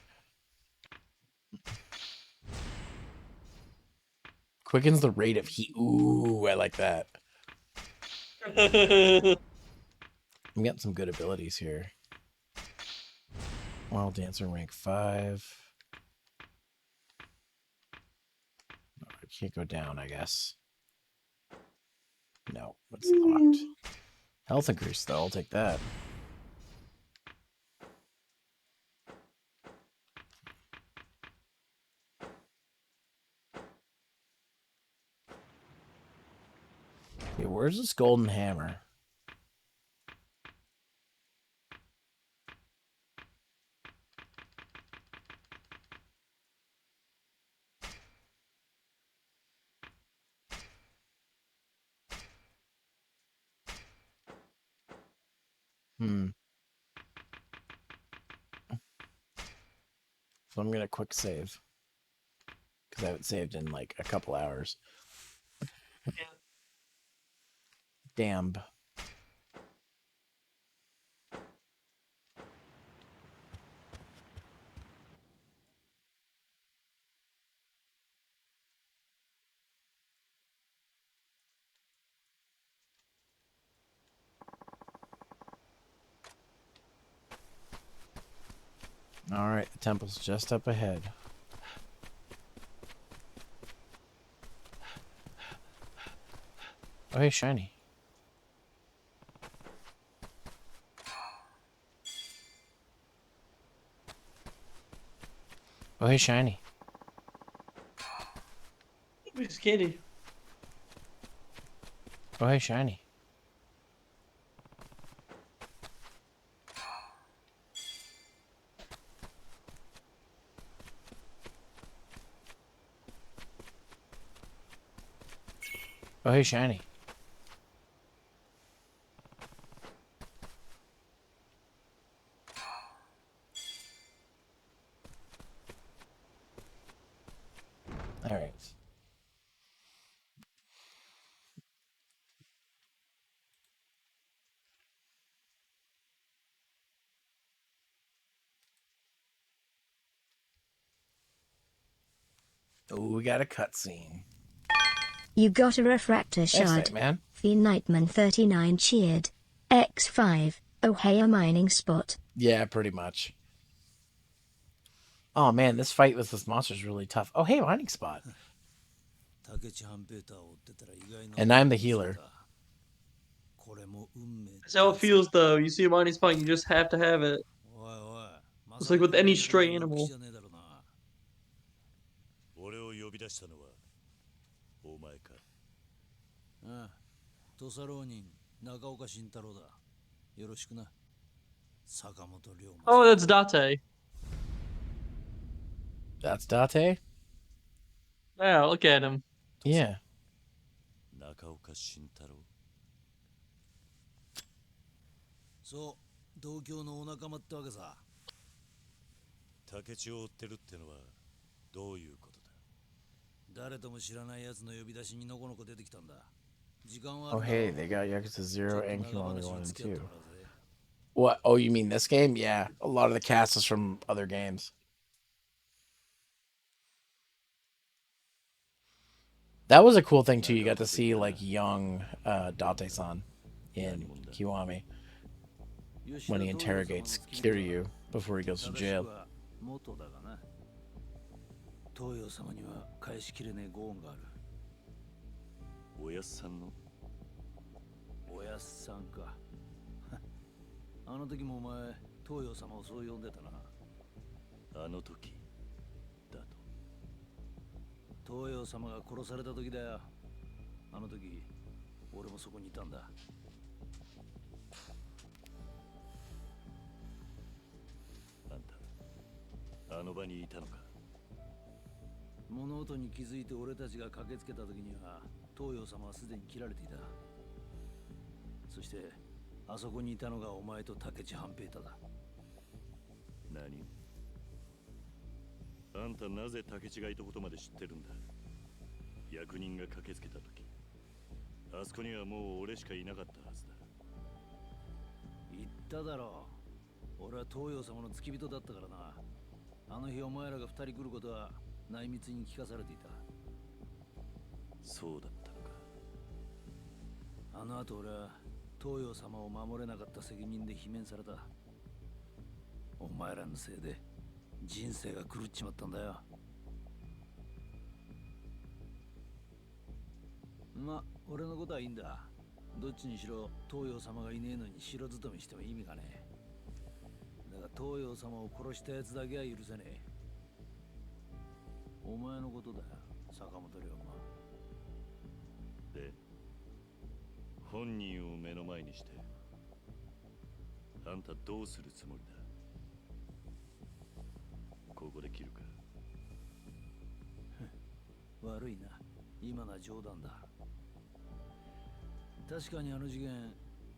Quickens the rate of heat. Ooh, I like that. I'm getting some good abilities here. Wild Dancer rank 5. Oh, I can't go down, I guess. No, it's locked. Health increase, though. I'll take that. Okay, where's this golden hammer? So I'm gonna quick save. Because I haven't saved in like a couple hours. Damn. Alright, the temple's just up ahead. Oh, hey, shiny. Oh, hey, Shiny. Who's Kitty? Oh, hey, Shiny. Oh, hey, Shiny. All right. Oh, we got a cutscene. You got a refractor Thanks, shard. man. The Nightman 39 cheered. X5. Oh hey, a mining spot. Yeah, pretty much. Oh man, this fight with this monster is really tough. Oh hey, mining spot. And I'm the healer. That's how it feels, though. You see a mining spot, you just have to have it. It's like with any stray animal. 俺を呼び出したのはお前か。ああ、土佐浪人中岡慎太郎だ。よろしくな。坂本龍馬。 Oh, that's Date. That's Date? Yeah, look at him. Yeah. 中岡慎太郎。そう、同郷のお仲間ってわけさ。竹地を追ってるってのはどういうことだ。誰とも知らない奴の呼び出しにのこのこ出てきたんだ。時間はあ Oh る hey, だろう。 they got Yakuza 0 and ちょっと長 Kiwami 話 1 に and 付き合って 2. もらうぜ。 What? Oh, you mean this game? Yeah. A lot of the cast is from other games. That was a cool thing too. You got to see like young Date-san in Kiwami when he interrogates Kiryu before he goes to jail. 元だがな。東洋様には返しきれねえご恩がある。おやっさんの。おやっさんか。あの時もお前、東洋様をそう呼んでたな。あの時だと。東洋様が殺された時だよ。あの時、俺もそこにいたんだ。あんた、あの場にいたのか。物音に気づいて俺たちが駆けつけた時には、東洋様はすでに切られていた。そして、あそこにいたのがお前と竹地半平太だ。何？あんたなぜ竹地がいたことまで知ってるんだ。役人が駆けつけた時、あそこにはもう俺しかいなかったはずだ。言っただろう。俺は東洋様の付き人だったからな。あの日お前らが二人来ることは内密に聞かされていた。そうだったのか。あの後俺は東洋様を守れなかった責任で罷免された。お前らのせいで人生が狂っちまったんだよ。ま、俺のことはいいんだ。どっちにしろ東洋様がいねえのに城勤めしても意味がねえ。だが東洋様を殺したやつだけは許せねえ。お前のことだよ、坂本龍馬。で、本人を目の前にしてあんたどうするつもりだ。ここで切るか。悪いな、今のは冗談だ。確かにあの事件、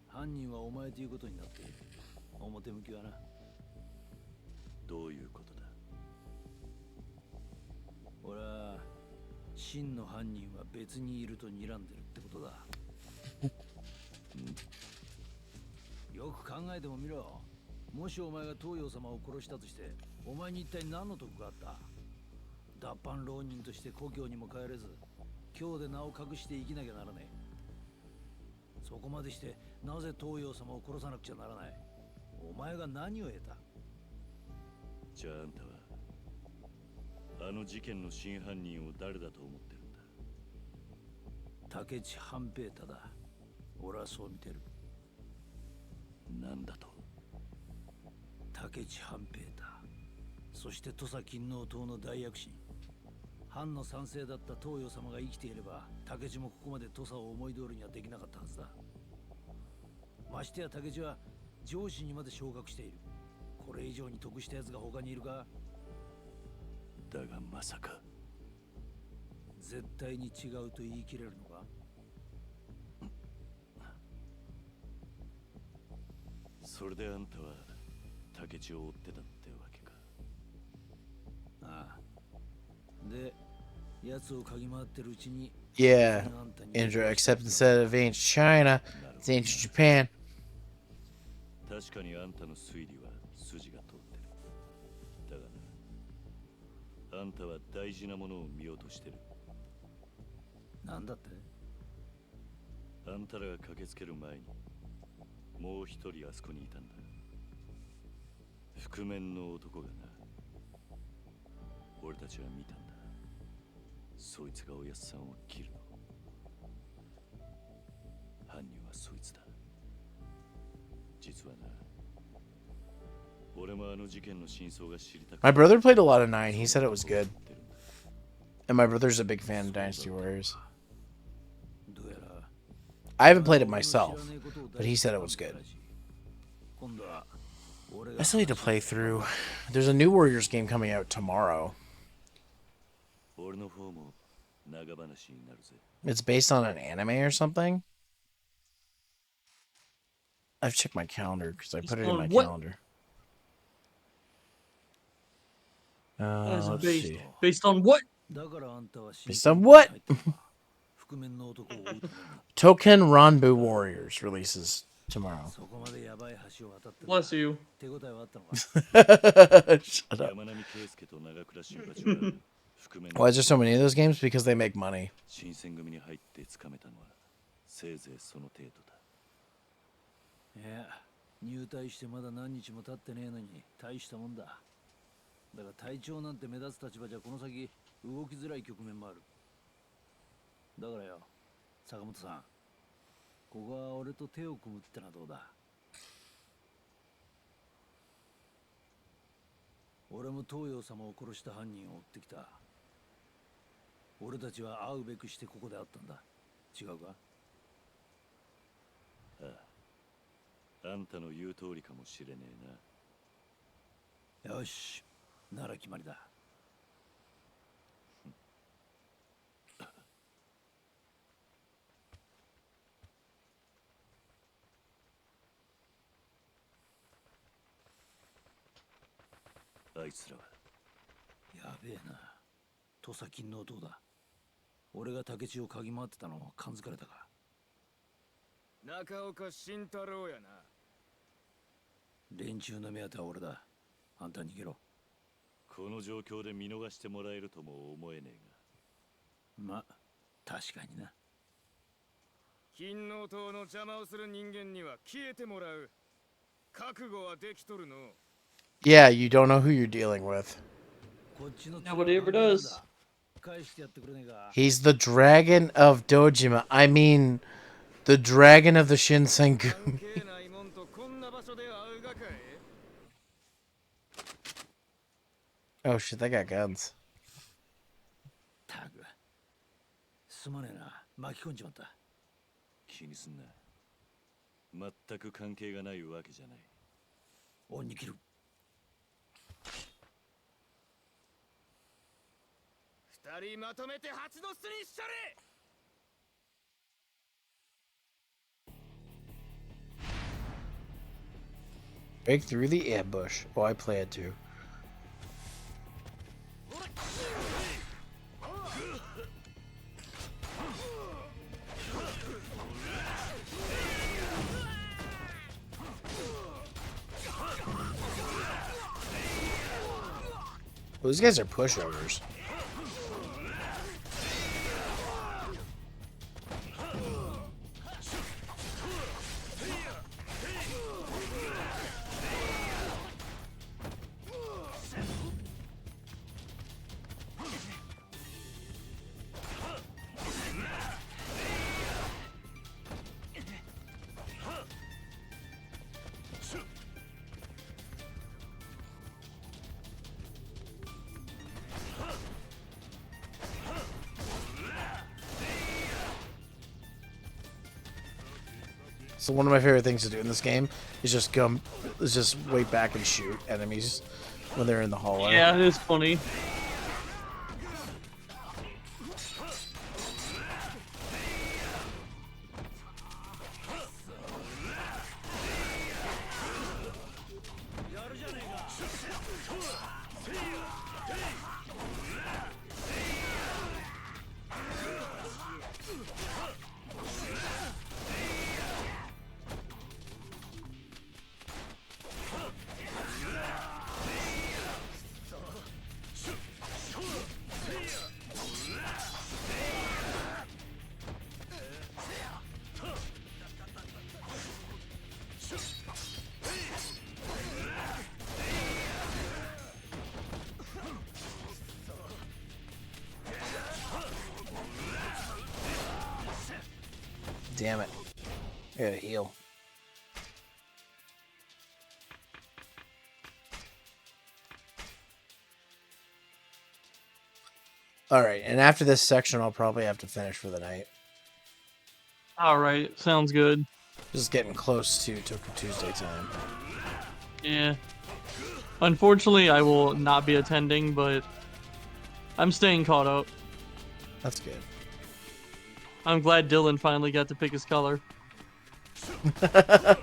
犯人はお前ということになっている。表向きはな。どういうことだ。俺は真の犯人は別にいると睨んでるってことだ。よく考えてもみろ。もしお前が東洋様を殺したとして、お前に一体何の得があった。脱藩浪人として故郷にも帰れず、今日で名を隠して生きなきゃならねえ。そこまでしてなぜ東洋様を殺さなくちゃならない。お前が何を得た。じゃああんたはあの事件の真犯人を誰だと思ってるんだ。竹地半平太だ。俺はそう見てる。なんだと。竹地半平太、そして土佐勤王党の大躍進。藩の賛成だった東洋様が生きていれば、武智もここまで土佐を思い通りにはできなかったはずだ。ましてや武智は上司にまで昇格している。これ以上に得した奴が他にいるか？だがまさか。絶対に違うと言い切れるのか？それであんたは武智を追ってたってわけか。ああ。で、奴を嗅ぎ回ってるうちに Yeah, Indra, except instead of ancient China, it's ancient Japan. 確かにあんたの推理は筋が通ってる。だがな、あんたは大事なものを見落としてる。なんだって？あんたらが駆けつける前に、もう一人あそこにいたんだ。覆面の男がな。俺たちは見たんだ。そいつがおやっさんを切るの。犯人はそいつだ。実はな、俺もあの事件の真相が知りたくて。 My brother played a lot of 9. He said it was good. And my brother's a big fan of Dynasty Warriors. I haven't played it myself, but he said it was good. I still need to play through. There's a new Warriors game coming out tomorrow. It's based on an anime or something? I've checked my calendar because I put it in my calendar. Let's see. Based on what? Based on what? Token Ranbu Warriors releases tomorrow. Bless you. Shut up. Why is there so many of those games? Because they make money. いや、入隊してまだ何日も経ってねえのに大したもんだ。だが隊長なんて目立つ立場じゃこの先動きづらい局面もある。だからよ、坂本さん、ここは俺と手を組むってのはどうだ？俺も東洋様を殺した犯人を追ってきた。俺たちは会うべくしてここで会ったんだ。違うか？ああ、あんたの言う通りかもしれねえな。よし、なら決まりだ。あいつらはやべえな。土佐勤王党だ。俺が武智を嗅ぎ回ってたのを感づかれたか。中岡慎太郎やな。連中の目当ては俺だ。あんた逃げろ。この状況で見逃してもらえるとも思えねえが。ま、確かにな。勤王党の邪魔をする人間には消えてもらう。覚悟はできとるの。Yeah, you don't know who you're dealing with. Nobody ever does. He's the dragon of Dojima. I mean, the dragon of the Shinsengumi. Oh shit, they got guns. たく、すまねえな。巻き込んじまった。気にすんな。全く関係がないわけじゃない。恩に切る。二人まとめて蜂の巣にしちゃれ。Break through the ambush. Oh, I play it too. Well, these guys are pushovers. So one of my favorite things to do in this game is just wait back and shoot enemies when they're in the hallway. Yeah, it is funny. Damn it. I gotta heal. Alright, and after this section, I'll probably have to finish for the night. Alright, sounds good. Just getting close to Toku Tuesday time. Yeah. Unfortunately, I will not be attending, but I'm staying caught up. That's good. I'm glad Dylan finally got to pick his color. I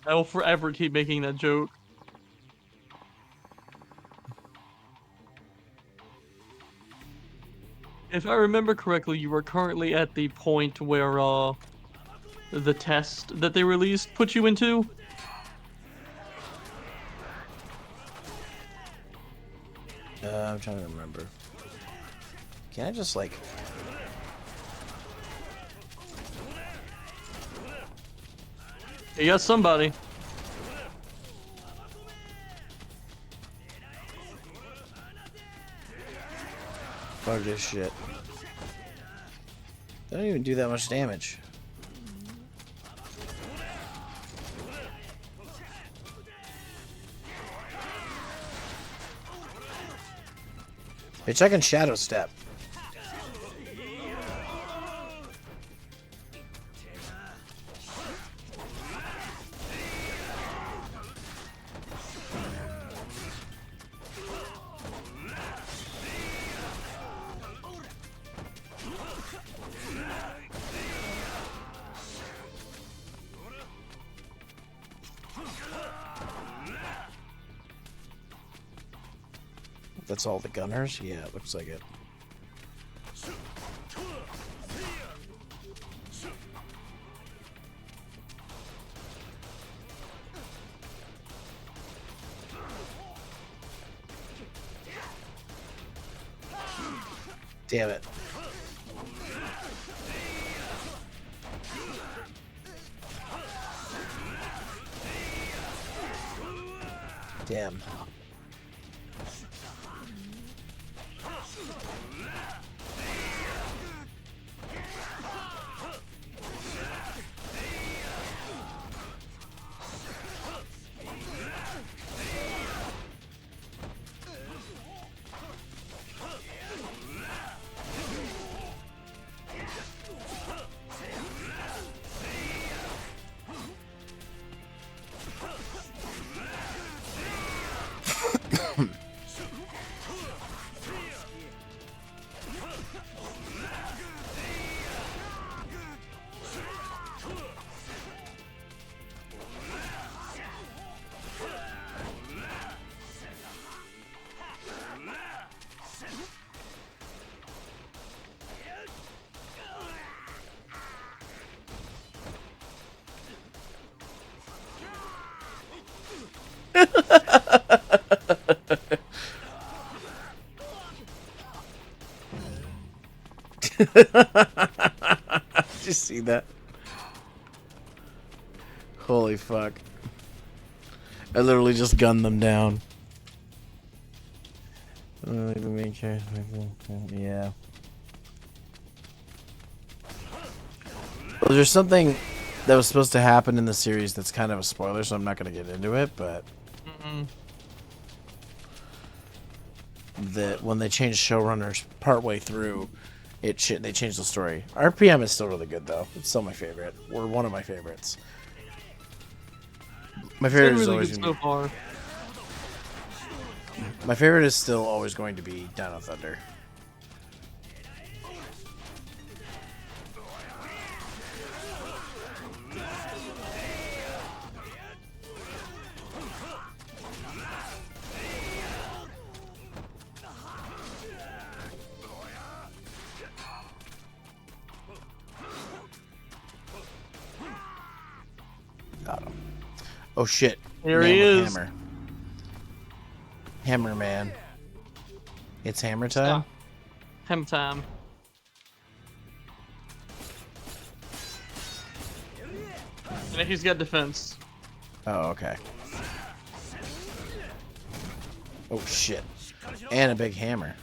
will forever keep making that joke. If I remember correctly, you were currently at the point where the test that they released put you into? I'm trying to remember. Can I just, like... You got somebody. Fuck this shit. They don't even do that much damage. Hey, check in Shadow Step. That's all the gunners? Yeah, it looks like it. Damn it. Damn. Did you see that? Holy fuck. I literally just gunned them down. Yeah. Well, there's something that was supposed to happen in the series that's kind of a spoiler, so I'm not going to get into it, but... that when they changed showrunners partway through, They changed the story. RPM is still really good though. It's still my favorite, or one of my favorites. My It's favorite been is really always good gonna so far. My favorite is still always going to be Down of Thunder. Got him. Oh shit. Here Man he with is. Hammer. Hammer man. It's hammer time? Hammer time. And he's got defense. Oh, okay. Oh shit. And a big hammer.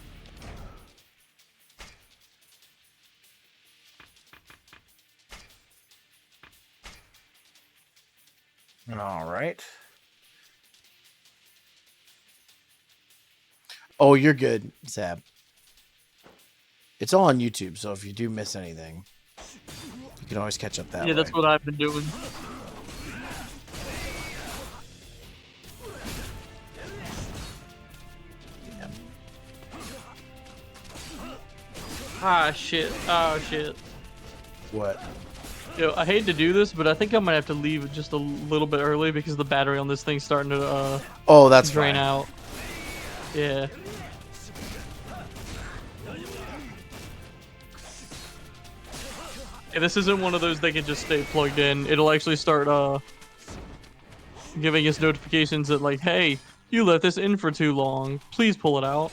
All right. Oh, you're good, Zab. It's all on YouTube, so if you do miss anything, you can always catch up that Yeah, way. that's what I've been doing. Ah, shit. Oh, shit. What? Yo, I hate to do this, but I think I might have to leave just a little bit early because the battery on this thing's starting to oh, that's drain fine. out. Yeah. Yeah, this isn't one of those that can just stay plugged in. It'll actually start giving us notifications that like, hey, you left this in for too long. Please pull it out.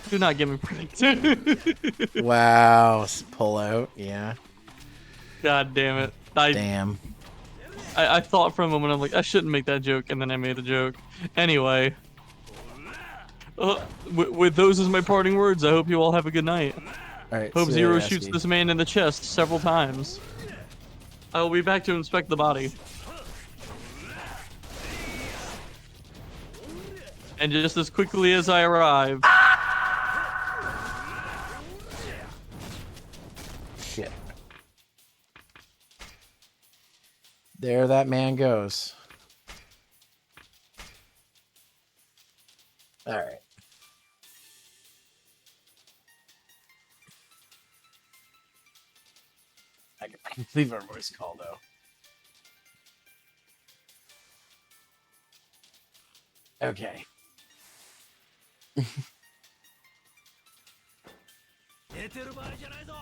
Do not get me pranked. Wow, pull out, yeah. God damn it. Damn. I thought for a moment, I'm like, I shouldn't make that joke, and then I made the joke. Anyway. With those as my parting words, I hope you all have a good night. Alright, Hope Zero shoots this man in the chest several times. I will be back to inspect the body. And just as quickly as I arrive... Shit. There that man goes. Alright. I can leave our voice call though. Okay. 寝てる場合じゃないぞ。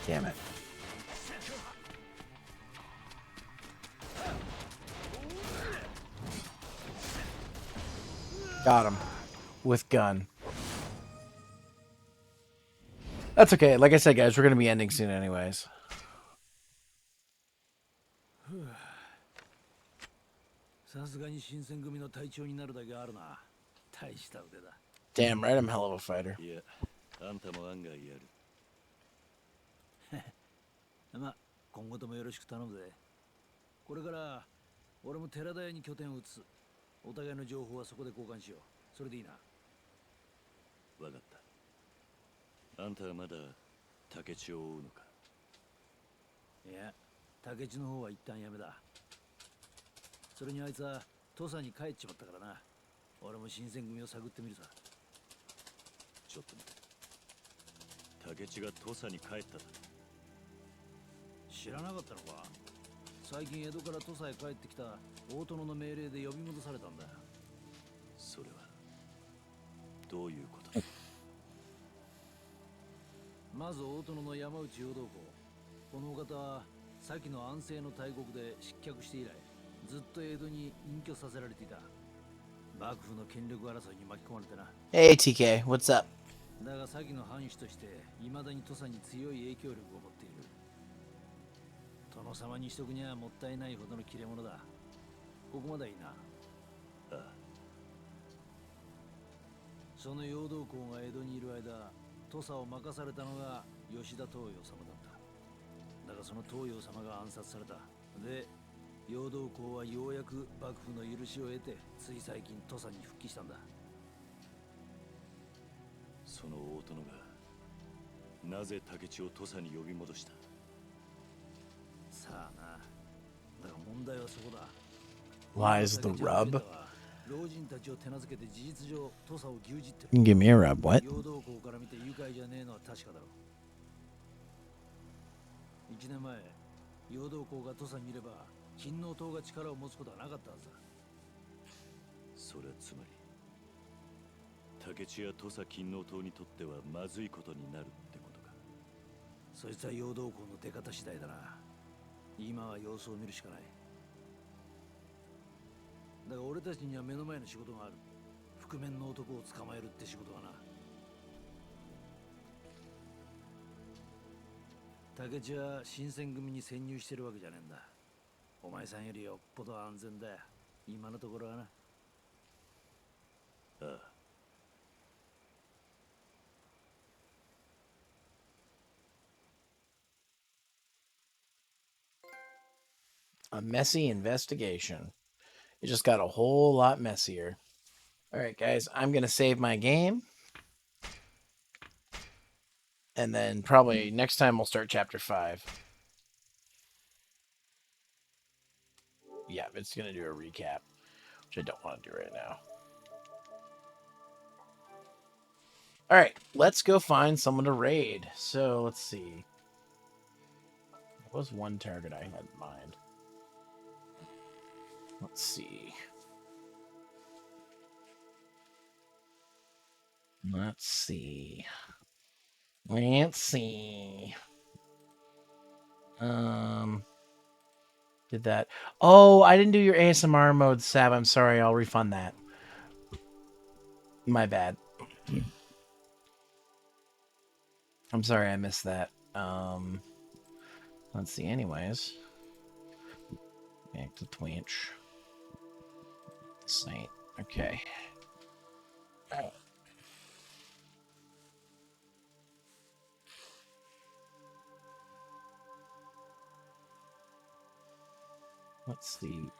Damn it. Got him. With gun. That's okay. Like I said, guys, we're going to be ending soon anyways. Damn right, I'm a hell of a fighter. Yeah. あんたも案外やる。まあ今後ともよろしく頼むぜ。これから俺も寺田屋に拠点を移す。お互いの情報はそこで交換しよう。それでいいな。わかった。あんたはまだ竹地を追うのか？いや、竹地の方は一旦やめだ。それにあいつは土佐に帰っちまったからな。俺も新選組を探ってみるさ。ちょっと待て。竹地が土佐に帰っただ。知らなかったのか？最近江戸から土佐へ帰ってきた大殿の命令で呼び戻されたんだ。それはどういうことだ？まず大殿の山内陽道公。このお方は先の安政の大国で失脚して以来ずっと江戸に隠居させられていた。幕府の権力争いに巻き込まれてな。Hey TK, what's up? だが先の藩主として未だに土佐に強い影響力を持っている。殿様にしとくにはもったいないほどの切れ者だ。ここまでいいな。ああ。その陽道公が江戸にいる間、土佐を任されたのが吉田東洋様だった。だがその東洋様が暗殺された。で、陽道公はようやく幕府の許しを得て、つい最近土佐に復帰したんだ。その大殿がなぜ竹地を土佐に呼び戻した？さあな。だが問題はそこだ。Lies the rub? 老人たちを手なずけて事実上土佐を牛耳ってる。 You can give me a rub, what? 陽道公から見て愉快じゃねえのは確かだろう。1年前、陽道公が土佐にいれば勤王党が力を持つことはなかったはずだ。それはつまり竹地や土佐勤王党にとってはまずいことになるってことか。そいつは陽道公の出方次第だな。今は様子を見るしかない。だが俺たちには目の前の仕事がある。覆面の男を捕まえるって仕事はな。竹地は新選組に潜入してるわけじゃねえんだ。お前さんよりよっぽど安全だよ。今のところはな。ああ。A messy investigation. It just got a whole lot messier. All right, guys, I'm going to save my game. And then probably next time we'll start chapter 5. Yeah, it's going to do a recap, which I don't want to do right now. All right, let's go find someone to raid. So let's see. What was one target I had in mind? Let's see. Let's see. Did that. Oh, I didn't do your ASMR mode, Sab. I'm sorry. I'll refund that. My bad. I'm sorry I missed that. Let's see. Anyways. Back to Twitch. Site. Okay. Let's see.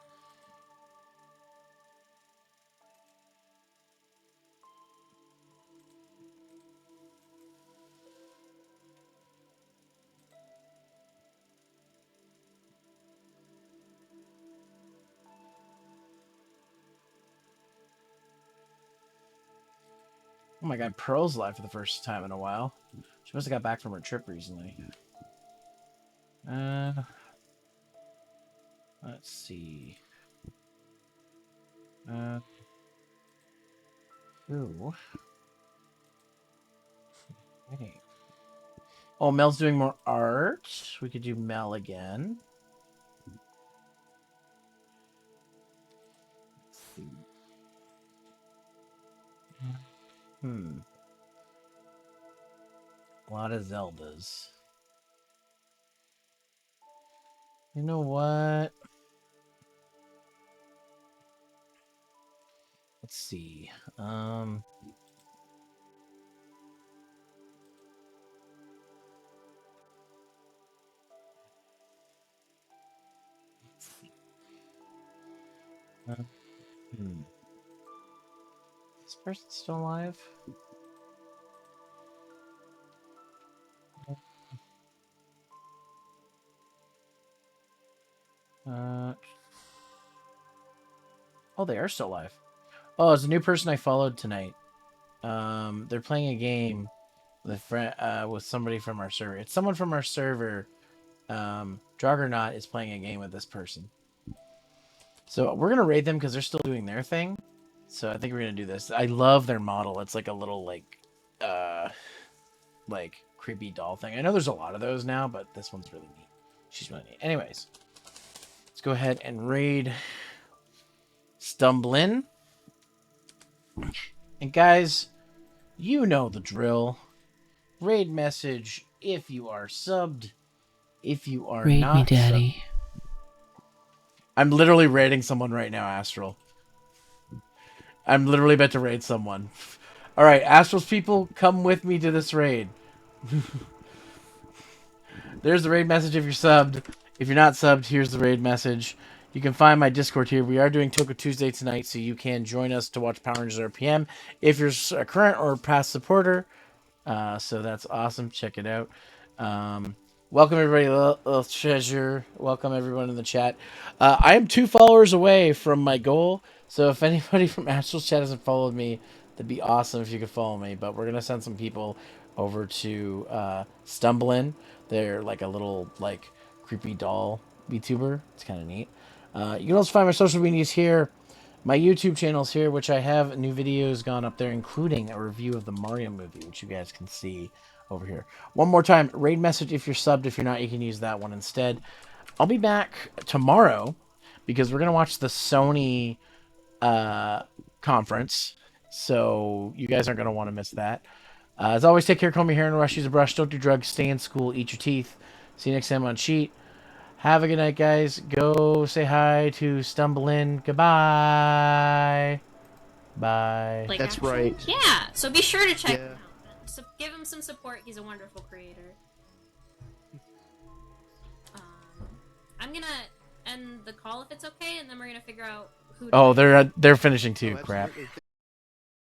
Oh my god, Pearl's live for the first time in a while. She must have got back from her trip recently. Let's see. Ooh. Okay. Oh, Mel's doing more art. We could do Mel again. Let's see. A lot of Zeldas. You know what? Let's see. This person's still alive? Oh, they are still alive. Oh, it's a new person I followed tonight. They're playing a game with somebody from our server. It's someone from our server. Juggernaut is playing a game with this person. So we're gonna raid them because they're still doing their thing. So I think we're gonna do this. I love their model. It's like a little like creepy doll thing. I know there's a lot of those now, but this one's really neat. She's really neat. Anyways, let's go ahead and raid Stumblin. And guys, you know the drill. Raid message if you are subbed. If you are Raid not me, Daddy. subbed. I'm literally raiding someone right now, Astral. I'm literally about to raid someone. Alright, Astral's people, come with me to this raid. There's the raid message if you're subbed. If you're not subbed, here's the raid message. You can find my Discord here. We are doing Toku Tuesday tonight, so you can join us to watch Power Rangers RPM if you're a current or past supporter. So that's awesome. Check it out. Welcome everybody, little treasure. Welcome everyone in the chat. I am 2 followers away from my goal, so if anybody from Astral's chat hasn't followed me, that'd be awesome if you could follow me. But we're gonna send some people over to Stumblin'. They're like a little like creepy doll VTuber. It's kind of neat. You can also find my social medias here. My YouTube channel's here, which I have new videos gone up there, including a review of the Mario movie, which you guys can see over here. One more time, raid message if you're subbed. If you're not, you can use that one instead. I'll be back tomorrow because we're going to watch the Sony conference. So you guys aren't going to want to miss that. As always, take care, comb your hair and rush, use a brush, don't do drugs, stay in school, eat your teeth. See you next time on Cheat. Have a good night, guys. Go say hi to Stumblin'. Goodbye. Bye. Like That's actual- right. Yeah, so be sure to check Yeah. him out. So give him some support. He's a wonderful creator. I'm gonna end the call if it's okay, and then we're gonna figure out who. Oh, they're finishing too. Crap.